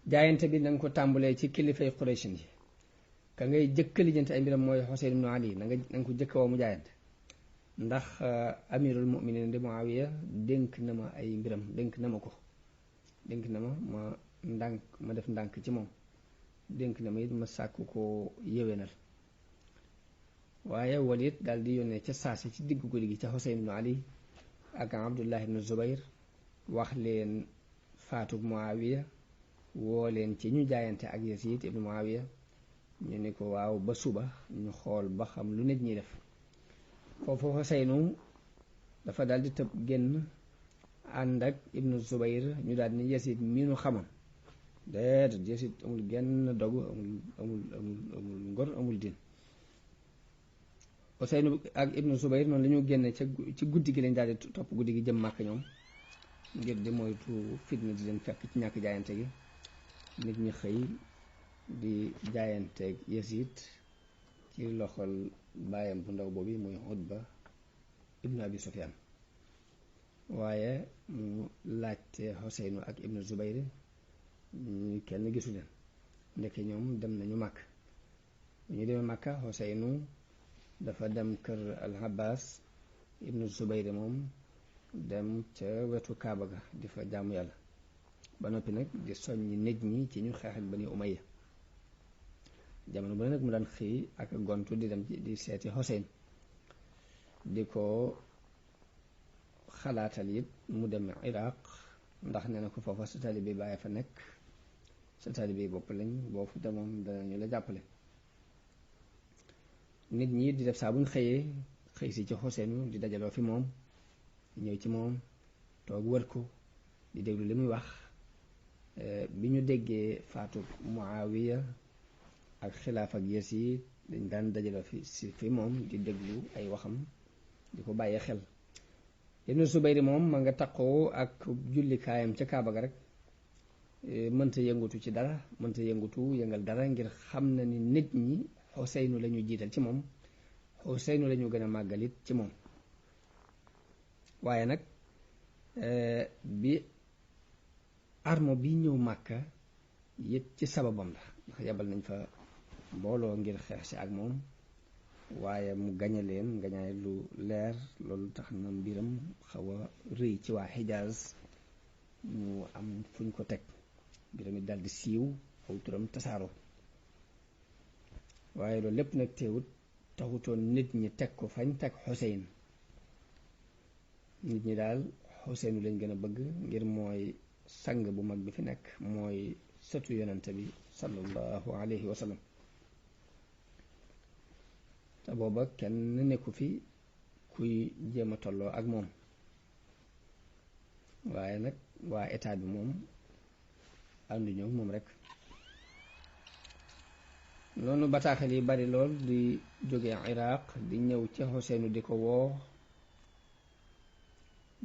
jaayante bi nanga ko tàmbalee ci kilifay Quraysh yi ka ngay jëkk lijjanti ay mbiram mooy Xuseyn ibnu Ali nanga ko jëkk woo mu jaayante ndax amirul mu'minin di Muawiya dénk na ma ay mbiram dénk na ma def ndànk ci moom dénk na ma it ma sàkku ko yéwénal waaye Walid daal di yónnee ca saasi ci diggu guddi gi ca Xuseyn ibnu Ali ak Abdullah ibnu Zubayr wax leen faatu Muawiya woo leen ci ñu jaayante ak Yazid ibnu Muawiya ñu ni ko waaw ba suba ñu xool ba xam lu nit ñi def foofu Xuseynu dafa daal di tëb génn ànd ak ibnu Zubayr ñu daal ni Yazid mi nu xamoon déedéet Yazid amul genn dogu amul ngor amul din Xuseynu ak ibnu Zubayr noonu la ñu génne ci guddi gi lañ daal di topp guddi gi jëm Màkka ñoom ngir di moytu fitna di leen fekk ci ñàkk jaayante gi nit ñi xëy di jaayanteeg Yazid ci loxol baayam bu ndaw boobu muy Utba ibnu Abi Sufyaan waaye mu laajte Xuseynu ak ibnu Zubayr ñu kenn gisu leen ndeke ñoom dem nañu màkk bu ñu demee Makka Xuseynu dafa dem kër al Abbas ibnu Zubayr moom dem ca wetu Kaaba ga di fa jaamu yàlla ba noppi nag di soññi nit ñi ci ñu xeex ak Bani Umayya jamono bu ne nag mu daan xëy ak gontu di dem di seeti Xuseyn di ko xalaatal it mu dem Iraq ndax nee na ko foofa sa taalibe bàyyi fa nekk sa taalibe bopp lañ boo fu demoon danañu la jàppale nit ñi di def saa buñ xëyee xëy si ci Xuseynu di dajaloo fi moom ñëw ci moom toog wër ko di déglu li muy wax bi ñu déggee faatu Muawiya ak xilaaf ak Yasiid dañ daan dajaloo fi moom di déglu ay waxam di ko bàyyi xel Ibnu Zubayr moom ma nga taqoo ak jullikaayam ca Kaaba ga rek mënta yëngutu ci dara mënta yëngal dara ngir xam na ni nit ñi Xuseynu la ñu jiital ci moom Xuseynu la ñu gën a màggalit ci moom waaye nag bi armo bi ñëw Màkka it ci sababam la ndax yebal nañ fa mbooloo ngir xeex si ak moom waaye mu gañe leen gañaay lu leer loolu tax na mbiram xaw a rëy ci waa Xijaaz ñu am fuñ ko teg mbiram it daldi siiw aw turam tasaaroo waaye loolu lépp nag teewut taxutoon nit ñi teg ko fañ teg Xuseyn nit ñi daal Xuseynu lañ gën a bëgg ngir mooy sang bu mag bi fi nekk mooy sëtu yonente bi sallallahu alayhi wa sallam te booba kenn nekku fi kuy jéem a tolloo ak moom waaye nag waa état bi moom ànduñoo moom rek noonu bataaxel yi bari lool di jóge Iraq di ñëw ci Xuseynu di ko woo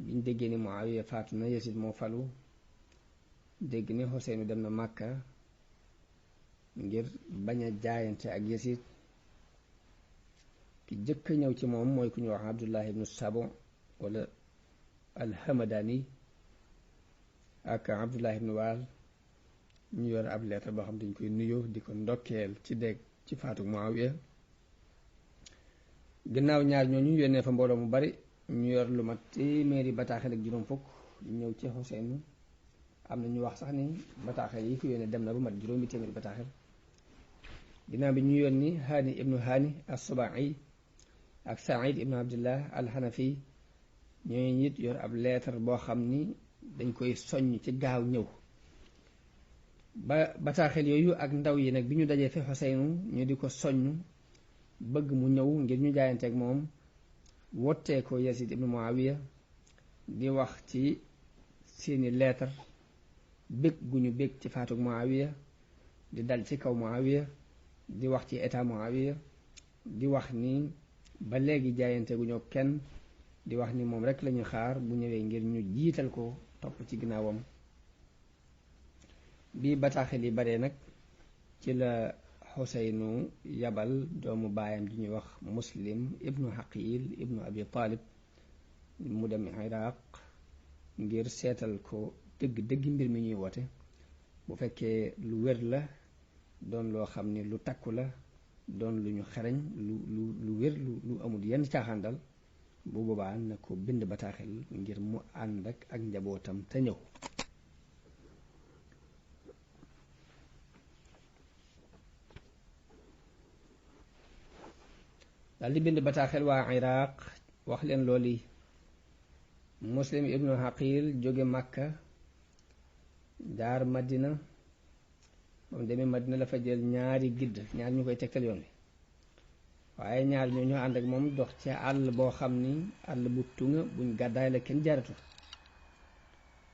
biñ déggee ni Muawiya faatu na Yasid moo falu dégg ni Xuseynu dem na Màkka ngir bañ a jaayante ak Yasid ki jëkk ñëw ci moom mooy ku ñu wax Abdullah ibnu Sabo wala alhamadani ak Abdullah ibnu Waal ñu yor ab lettre boo xam dañ koy nuyoo di ko ndokkeel ci dégg ci faatu Muawiya gannaaw ñaar ñooñu yónnee fa mbooloo mu bari ñu yor lu mat téeméeri bataaxel ak juróom fukk ñëw ci Xuseynu am na ñu wax sax ni bataaxel yi ko yónnee dem na ba mat juróomi téeméeri bataaxel ginnaaw bi ñu yónni Hani ibnu Hani as-Subai ak Saïd ibnu Abdullah al-Hanafi ñooñu it yor ab lettre boo xam ni dañ koy soññ ci gaaw ñëw ba bataaxel yooyu ak ndaw yi nag bi ñu dajee fi Xuseynu ñu di ko soññ bëgg mu ñëw ngir ñu jaayanteeg moom wottee ko Yazid ibnu Muawiya di wax ci seeni lettre bég gu ñu bég ci faatug Muawiya di dal ci kaw Muawiya di wax ci état Muawiya di wax ni ba léegi jaayante gu ñoo kenn di wax ni moom rek lañuy xaar bu ñëwee ngir ñu jiital ko topp ci ginnaawam bi bataaxel yi bare nag ci la Xuseynu yabal doomu baayam di ñuy wax Muslim ibnu Xaqil ibnu Abi Talib mu dem Iraq ngir seetal ko dëgg mbir mi ñuy woote bu fekkee lu wér la doon loo xam ni lu takku la doon lu ñu xereñ lu wér lu amul yenn caaxaan dal bu boobaa na ko bind bataaxel ngir mu ànd ak njabootam te ñëw daal di bind bataaxel waa Iraq wax leen loolu Muslim ibnu Xaqil jóge Màkka jaar Madina moom demee Madina la fa jël ñaari gidd ñaar ñu koy tegtal yoon wi waaye ñaar ñoo ñoo ànd ak moom dox ci àll boo xam ni àll bu tunga buñ gàddaay la kenn jaaratu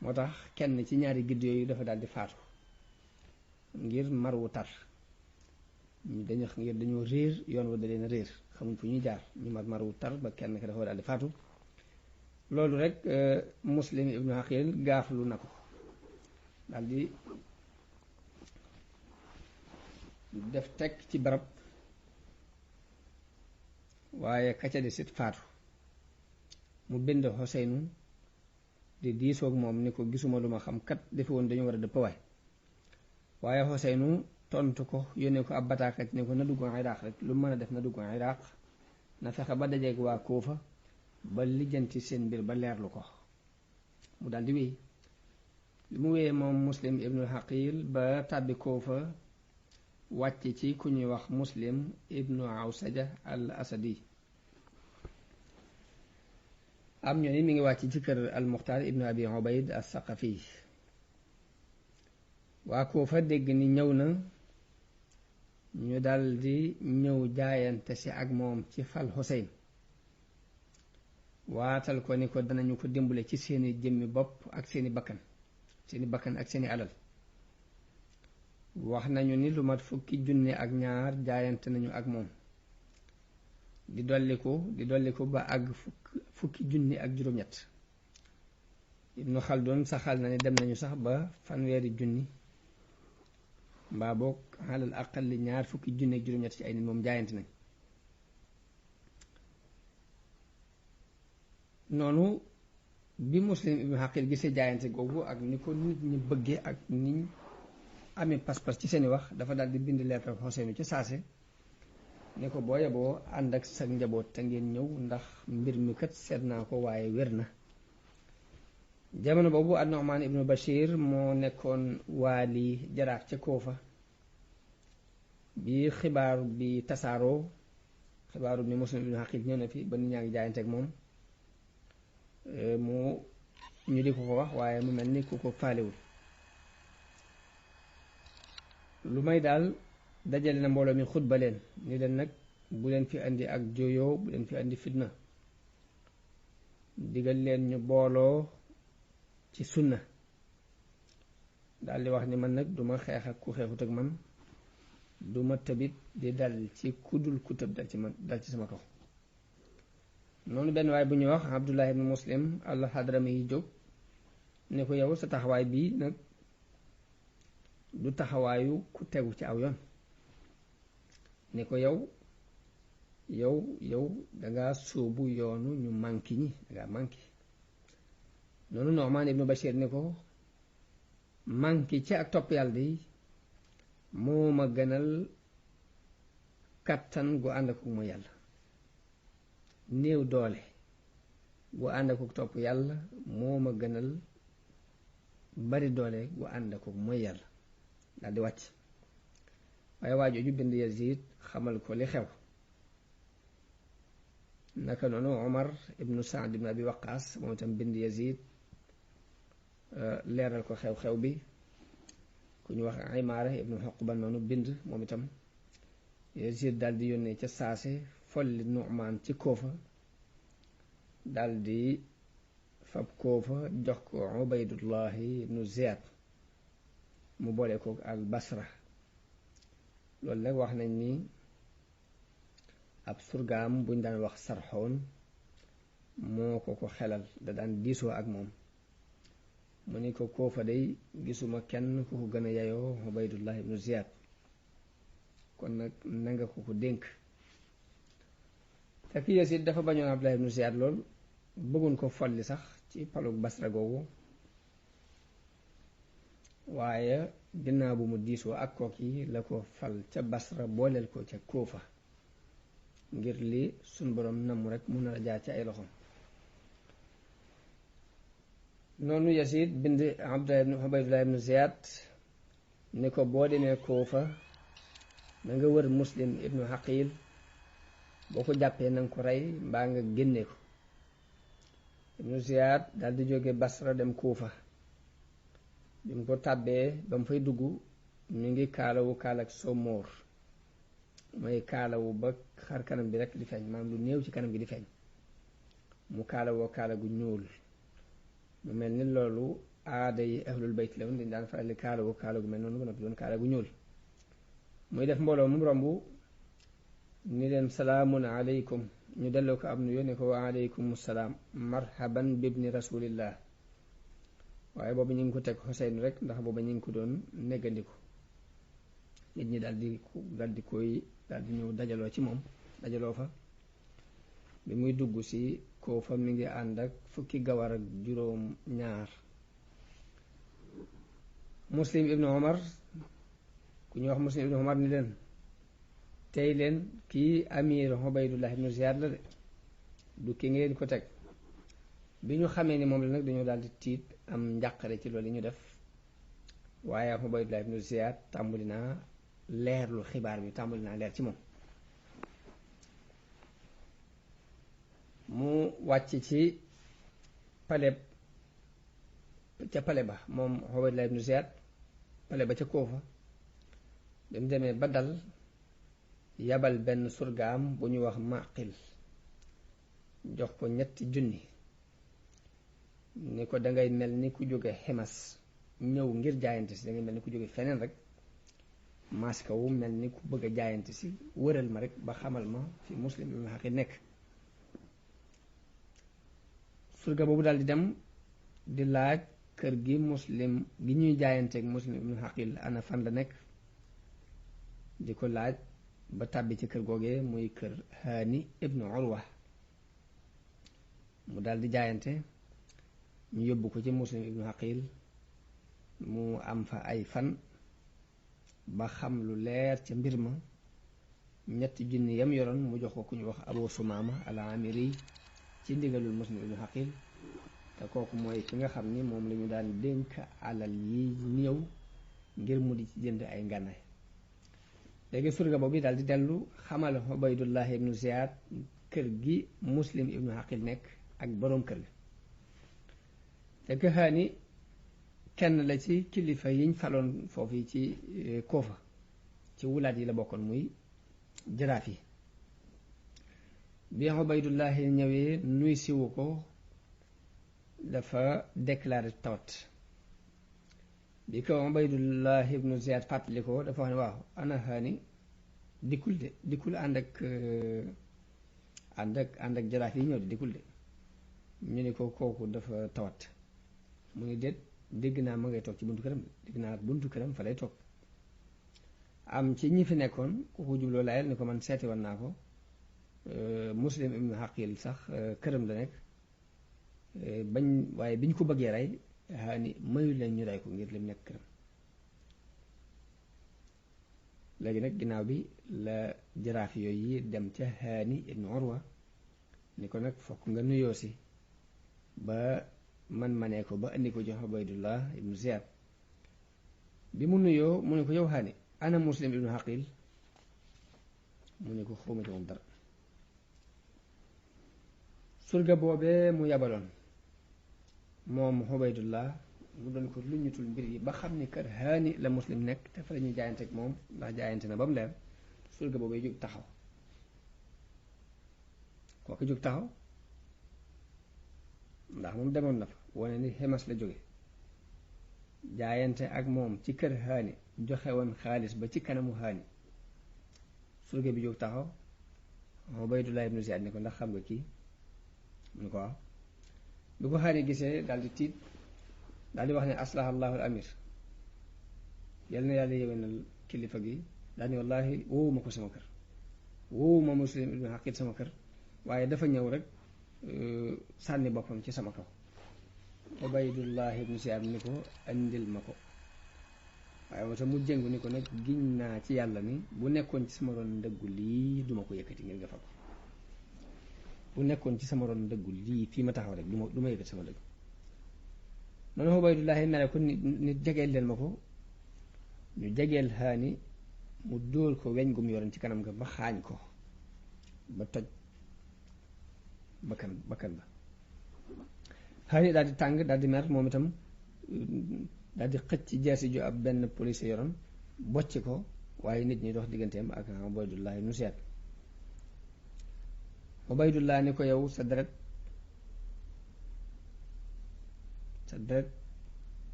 moo tax kenn ci ñaari gidd yooyu dafa daal di faatu ngir mar wu tar dañoo réer yoon wa da leen réer xamuñ fu ñuy jaar ñu mar wu tar ba kenn ka dafa daal di faatu loolu rek Muslim ibnu Xaqil gaaflu na ko daal di def teg ci barab waaye kaca di sit faatu mu bind Xuseynu di diisoog moom ni ko gisuma lu ma xam kat defe woon dañu war a dëpp waay waaye Xuseynu tontu ko yónnee ko ab bataakat ne ko na dugg Iraq rek lu mën a def na dugg Iraq na fexe ba dajeeg waa Kuufa ba lijjanti seen mbir ba leerlu ko mu daldi wéy li mu wéyee moom Muslim ibnul Haqil ba tàbbi Kuufa wàcc ci ku ñuy wax Muslim ibnu Awsaja al Asadi am ñoo ni mi ngi wàcc ci kër al Muxtaar ibnu Abi Ubayd as Saqafi waa Kuufa dégg ni ñëw na ñu daldi ñëw jaayante si ak moom ci fal Xuseyn waatal ko ni ko danañu ko dimbale ci seeni jëmmi bopp ak seeni bakkan ak seeni alal wax nañu ni lu mat 10,000 jaayante nañu ak moom di dolliku ba àgg 10,000 Ibnu Xaldun saxal na ni dem nañu sax ba 100,000 mbaa boog xalal aqalli 20,000 ci ay nit moom jaayante nañ noonu bi Muslim ibnu Haqil gisee jaayante googu ak ni ko nit ñi bëggee ak niñ amee pas-pas ci seeni wax dafa daal di bind leetar Xuseynu ci saase ne ko boo yeboo ànd ak sa njaboot te ngeen ñëw ndax mbir mi kat seet naa ko waaye wér na jamono boobu an-Nu'man ibnu Bashir moo nekkoon waali Jaraaf ca Kuufa bi xibaar bi tasaaroo xibaaru ni Muslim ibnu Haqil ñëw na fi ba nit ñaa ngi jaayante ak moom ñu di ko wax waaye mu mel ni ku ko faalewul lu may daal dajale na mbooloo mi xutba leen ni leen nag bu leen fi andi ak jooyoo bu leen fi andi fitna digal leen ñu booloo ci sunna daal di wax ni man nag duma xeex ak ku xeexut ak man duma tëbit di dal ci kudul ku tëb dal ci sama kaw noonu benn waay bu ñuy wax Abdullah ibn Muslim al-Hadrami yi jóg ne ko yow sa taxawaay bii nag du taxawaayu ku tegu ci aw yoon ne ko yow dangaa sóobu yoonu ñu manki ñi dangaa manki noonu Nu'man ibnu Bashir ne ko manki ci ak topp yàlla di moo ma gënal kattan gu ànd ak mooy yàlla néew doole gu ànd ak topp yàlla moo ma gënal bari doole gu ànd ak mooy yàlla daal di wàcc waaye waa jooju bind Yazid xamal ko li xew naka noonu Omar ibnu Saad ibnu Abi Waqaas moom itam bind Yazid leeral ko xew-xew bi ku ñu wax Imaara ibnu Uqba noonu bind moom itam Yazid daal di yónnee ca saase folli Nu'man ci Kuufa daal di fab Kuufa jox ko Ubaydullahi ibnu Ziyad mu boole ko ak Basra loolu nag wax nañ ni ab surgaam buñ daan wax Sarxoon moo ko xelal da daan diisoo ak moom mu ni ko Kuufa day gisuma kenn ku ko gën a yayoo Ubaydullah ibnu Ziyad kon nag nanga ko dénk fekk Yazid dafa bañoon Abdullah ibnu Ziyad lool bëggoon ko folli sax ci palug Basra googu waaye ginnaaw bu mu diisoo ak kooki la ko fal ca Basra booleel ko ca Kuufa ngir li suñ boroom namm rek mun na jaar ci ay loxoom noonu Yazid bind Ubaydullah ibnu Ziyad ni ko boo demee Kuufa na nga wër Muslim ibnu Haqil boo ko jàppee na nga ko rey mbaa nga génne ko ibnu Ziyad daal di jóge Basra dem Kuufa bi mu ko tàbbee ba mu fay dugg mi ngi kaalawu kaalak somóor mooy kaalawu ba xar kanam bi rek di feeñ maanaam lu néew ci kanam gi di feeñ mu kaalawoo kaala gu ñuul mu mel ni loolu aada yi ahlul bayt la woon dañ daan faral di kaalawu kaala gu mel noonu ba noppi doon kaala gu ñuul muy def mbooloo mu romb ni leen salaamun aleykum ñu delloo ko am nu yónnee ko wa aleykum salaam marhaban bibni rasulillah waaye boobu ñu ngi ko teg Xuseyn rek ndax boobu ñu ngi ko doon neggandiku nit ñi daal di ñëw dajaloo ci moom dajaloo fa bi muy dugg si Kuufa mi ngi ànd ak 10 gawar ak juróom ñaar Muslim ibnu Omar ku ñu wax Muslim ibnu Umar ni leen tey leen kii amir Ubaydullah ibnu Ziyad la de du ki ngeen ko teg bi ñu xamee ni moom la nag dañoo daal di tiit am njàqare ci loolu yi ñu def waaye Ubaydullah ibnu Ziyad tàmbali naa leerlu xibaar bi tàmbali naa leer ci moom mu wàcc ci paleb ca pale ba moom Ubaydullah ibnu Ziyad pale ba ca Kuufa bi mu demee ba dal yabal benn surgaam bu ñu wax Maqil jox ko 3,000 ni ko dangay mel ni ku jóge Ximas ñëw ngir jaayante si dangay mel ni ku jóge feneen rek maska wu mel ni ku bëgg a jaayante si wëral ma rek ba xamal ma fi Muslim ibnu Aqil nekk surga boobu daal di dem di laaj kër gi Muslim gi ñuy jaayanteeg Muslim ibnu Aqil ana fan la nekk di ko laaj ba tàbbi ci kër googee muy kër Haani ibnu Urwa mu daal di jaayante ñu yóbbu ko ci Muslim ibnu Aqil mu am fa ay fan ba xam lu leer ca mbir ma 3,000 yam yoroon mu jox ko ku ñu wax Abu Sumaama al-Amiri ci ndigalul Muslim ibnu Aqil te kooku mooy ki nga xam ni moom la ñu daan dénk alal yi néew ngir mu di ci jënd ay ngànnaay léegi surga boobu daal di dellu xamal Ubaydullah ibnu Ziyad kër gi Muslim ibnu Aqil nekk ak boroom kër gi te que Haani kenn la ci kilifa yiñ faloon foofu yi ci Kuufa ci wulaat yi la bokkoon muy jaraaf yi bi Ubaydullah ñëwee nuy siwu ko dafa déclaré tawat bi ko Ubaydullah ibnu Ziyad fàttali ko dafa wax ne waaw ana Haani dikkul ànd ak jaraaf yi ñëw di dikkul de ñu ni ko kooku dafa tawat mu ni déet dégg naa ma ngay toog ci buntu këram dégg naa buntu këram fa lay toog am ci ñi fi nekkoon ku ko jubloo layal ni ko man seeti woon naa ko Muslim ibnu Aqil sax këram la nekk waaye biñ ko bëggee rey Haani mayu leen ñu rey ko ngir lim nekk këram léegi nag ginnaaw bi la jaraaf yooyu yi dem ca Haani ibnu Urwa ni ko nag fokk nga nuyoo si ba man ne ko ba indi ko jox Ubaydullah ibnu Ziyad bi mu nuyoo mu ne ko yow Haani ana Muslim ibnu Aqil mu ne ko xawma ci moom dara surga boobee mu yabaloon moom Ubaydullah mu doon ko luñutul mbir yi ba xam ni kër Haani la Muslim nekk te fa la ñuy jaayante ak moom ndax jaayante na ba mu leer surga boobee jóg taxaw kooku jóg taxaw ndax moom demoon na fa wane ni Ximas la jóge jaayante ak moom ci kër Haani joxe woon xaalis ba ci kanamu Haani surga bi jóg taxaw Ubaydullah ibnu Ziyad ni ko ndax xam nga kii mu ne ko waaw bi ko Haani gisee daal di tiit daal di wax ne aslaha allahu al amir yal na yàlla yéwénal kilifa gi daal ni wallaahi woowuma ko sama kër woowuma Muslim ibnu Aqil sama kër waaye dafa ñëw rek sànni boppam ci sama kaw Ubaydullah ibnu Ziyad ni ko andil ma ko waaye moo tax mu jëngu ni ko nag giñ naa ci yàlla ni bu nekkoon ci sama ron ndëggu lii duma ko yëkkati ngir nga fa ko bu nekkoon ci sama ron ndëggu lii fii ma taxaw rek du ma yëkkati sama dëgg noonu Ubaydullah mere ko nit jegeel leen ma ko ñu jegeel Haani mu dóor ko weñ gu mu yoroon ci kanam nga ba xaañ ko ba toj bakkan ba Haani daal di tàng daal di mer moom itam daal di xëcc ci jeesi ju ab benn police yoroon bocc ko waaye nit ñi dox digganteem ak Ubaydullah ibnu Ziyad Ubaydullah ni ko yow sa deret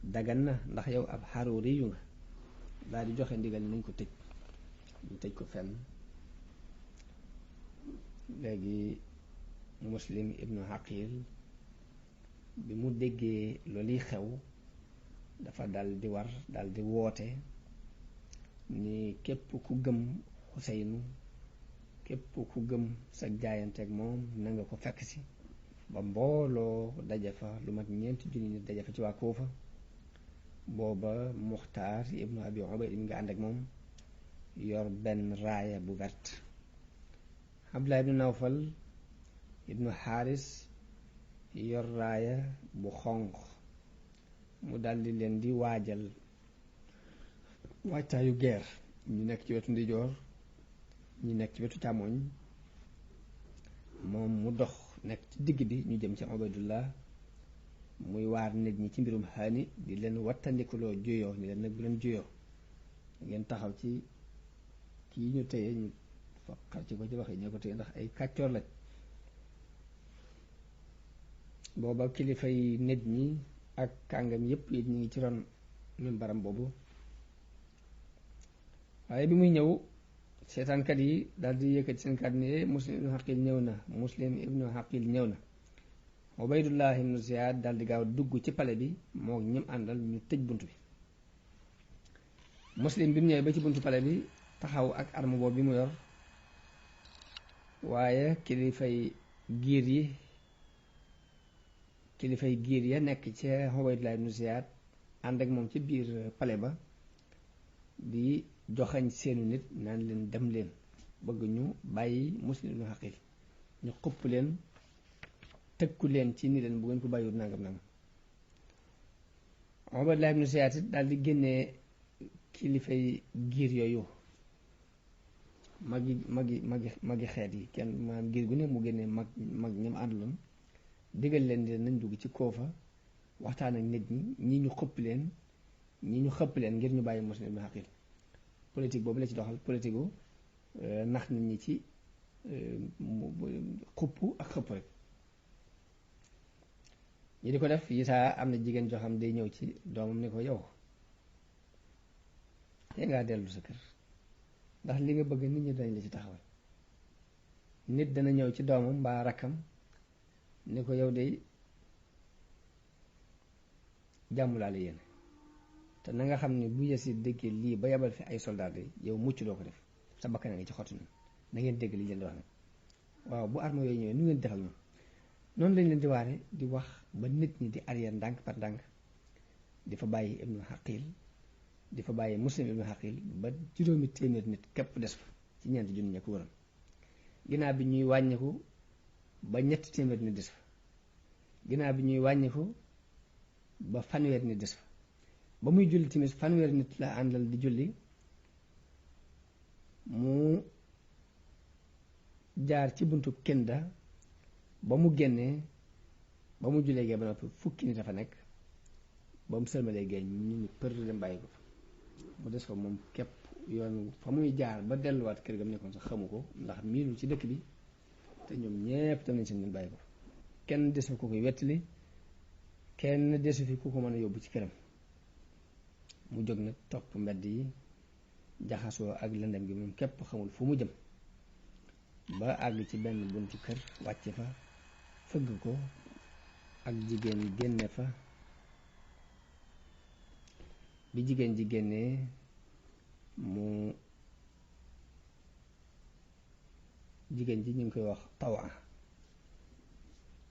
dagan na ndax yow ab xaruuri yu nga daal di joxe ndigal nañ ko tëj ñu tëj ko fenn léegi Muslim ibnu Aqil bi mu déggee loolu yi xew dafa dal di war dal di woote ni képp ku gëm Xuseynu képp ku gëm sa jaayanteeg moom na nga ko fekk si ba mbooloo daje fa lu mat 4 junni nit daje fa ci waa Kuufa booba Muxtaar ibnu Abi Ubayd mi nga ànd ak moom yor benn raaya bu vert. Abdullah ibnu Nawfal ibnu Xaaris yor raaya bu xonq. mu daldi leen di waajal waajtaayu guerre. ñu nekk ci wetu ndijoor ñi nekk ci wetu càmmoñ, moom mu dox nekk ci digg bi, ñu jëm ci Ubaydullah muy waar nit ñi ci mbirum xaani, di leen wattandikuloo juyoo ni leen nag bu leen juyoo, ngeen taxaw ci kii ñu téye ñu faqar ci ko ci loxo yi ñoo ko téye ndax ay kàccoor lañ. booba kilifa yi nit ñi ak kàngam yépp yi ñu ngi ci ron mimbaram boobu. waaye bi muy ñëw seetaankat yi daal di yëkkati seen kàddu ne Muslim ibnu Xaqil ñëw na, Muslim ibnu Xaqil ñëw na. Ubaydullah ibnu Ziyaad daal di gaaw dugg ci pale bi moo ñim àndal, ñu tëj bunt bi. Muslim bi mu ñëwee ba ci buntu pale bi taxaw ak arme boobu bi mu yor, waaye kilifay giir ya nekk ci Ubaydullah ibnu Ziyaad ànd ak moom ci biir pale ba di joxañ seenu nit naan leen dem leen, bëgg ñu bàyyi Muslim ibnu Xaqil, ñu xupp leen tëkku leen ci ni leen bu ngeen ko bàyyiwut nangam nangam. Ubaydullah ibnu Ziyaad daal di génnee kilifay giir yooyu, magi xeet yi, kenn maanaam giir gu ne mu génnee mag ñam àndaloon, digal leen di nañ dugg ci koofa waxtaan ak nit ñi ñu xëpp leen ngir ñu bàyyi Muslim ibnu Xaqil. politique boobu la ci doxal, politique gu nax nit ñi ci xupp ak xëpp rek. ñi di ko def yi saa am na jigéen joo xam day ñëw ci doomam ni ko yow te ngaa dellu sa kër, ndax li nga bëgg nit ñi dañ la ci taxawal. nit dana ñëw ci doomam mbaa rakkam ni ko yow day jàmm laa la yéene, te na nga xam ne bu Yasiid déggee lii ba yabal fi ay soldat yi yow mucc doo ko def, sa bakkan a ngi ci xottu na ngeen dégg li leen di wax nag. waaw bu arme yooyu ñëwee nu ngeen def ak ñoom. noonu lañ leen di waare di wax ba nit ñi di arrière ndànk par ndànk, di fa bàyyi ibnu Xaqil, di fa bàyyi Muslim ibnu Xaqil ba juróomi téeméer nit képp des fa ci ñeenti junni ña ko wëram. ginnaaw bi ñuy wàññiku ba ñetti téeméer nit des fa, ginnaaw bi ñuy wàññiku ba fanweer nit des fa. ba muy julli timis fanweer nit la àndal di julli, mu jaar ci buntu Kinda, ba mu génnee ba mu jullee gee ba noppi fukki nit a fa nekk, ba mu sëlmalee gee ñu ni për dem bàyyi ko fa, mu des fa moom képp. yoon fa muy jaar ba delluwaat kër ga mu nekkoon sax xamu ko, ndax miinul ci dëkk bi, te ñoom ñépp dem nañ seen nit bàyyi ko fa. kenn desu ko koy wettali, kenn desu fi ku ko mën a yóbbu ci këram. mu jóg nag topp mbedd yi jaxasoo ak lëndëm gi, moom képp xamul fu mu jëm, ba àgg ci benn buntu kër wàcc fa, fëgg ko, ak jigéen génne fa. bi jigéen ji génnee jigéen ji ñu ngi koy wax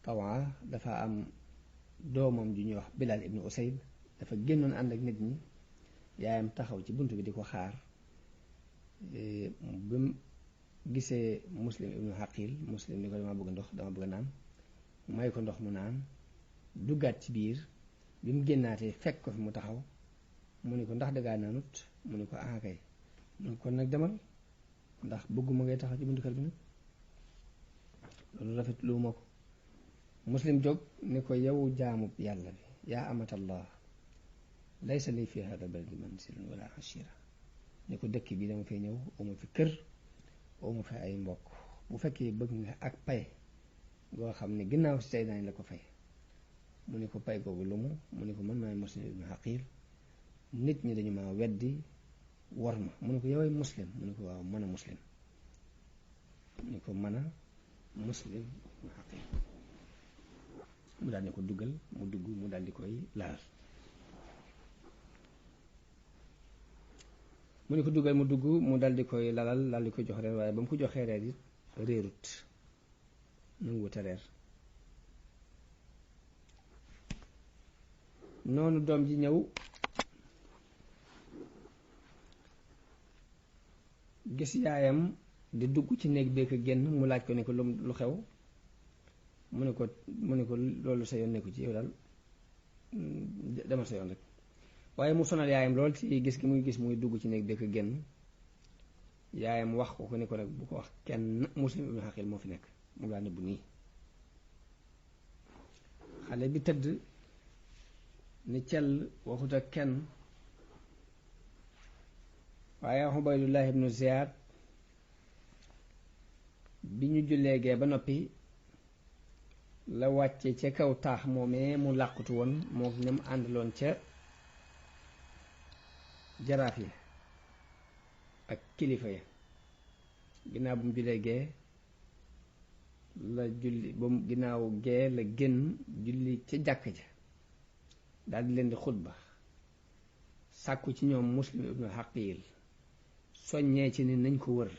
Tawa dafa am doomam ju ñuy wax Bilal ibnu Usayd, dafa génnoon ànd ak nit ñi, yaayam taxaw ci bunt bi di ko xaar. bi mu gisee Muslim ibnu Xaqil, Muslim ni ko dama bëgg ndox, dama bëgg naan, may ko ndox mu naan, duggaat ci biir. bi mu génnaatee fekk ko fi mu taxaw, mu ni ko ndax dangaa naanut, mu ni ko ah kay, mu ni kon nag demal, ndax bëgguma ngay taxaw ci buntu kër bi nag, loolu rafet lu ma ko. Muslim jóg ni ko yow jaamub yàlla bi, yaa amatallah, laysa li fi hada baladi mansilun wala ashira, ni ko dëkk bi dama fay ñëw, uma fi kër, uma fi ay mbokk. bu fekkee bëgg nga ak pay goo xam ne ginnaaw si tey daañ la ko fay. mu ni ko pay googu lu mu ni ko man maay Muslim ibnu Xaqil, nit ñi dañu ma weddi war ma. mu ni ko yoway Muslim, mu ni ko waaw mën a Muslim, mu ni ko mën a Muslim ibnu Xaqil. mu daal di ko duggal, mu dugg, mu daal di koy laal. mu ni ko duggal mu dugg, mu daal di koy lalal, daal di koy jox reer, waaye ba mu ko joxee reer it réerut, nangu wute reer. noonu doom ji ñëw gis yaayam di dugg ci néeg bi ak génn mu laaj ko ne ko lu xew mu ne ko loolu sa yoon nekku ci yow daal demal sa yoon rek waaye mu sonal yaayam lool ci gis gi muy gis muy dugg ci néeg bi ak génn yaayam wax ko ne ko nag bu ko wax kenn Muslim ibnu Aqil moo fi nekk mu laa nëbbu nii xale bi tëdd ni cell waxut ak kenn waaye Ubaydullah ibnu Ziyaad bi ñu jullee gee ba noppi la wàcce ca kaw taax moomee mu làqutu woon moo ñam àndaloon ca jaraaf yi ak kilifa ya ginnaaw bu mu jullee gee la julli ba mu ginnaaw gee la génn julli ca jàkk ja daldi leen di xutba sàkku ci ñoom Muslim ibnu Aqil soññee ci ni nañ ko wër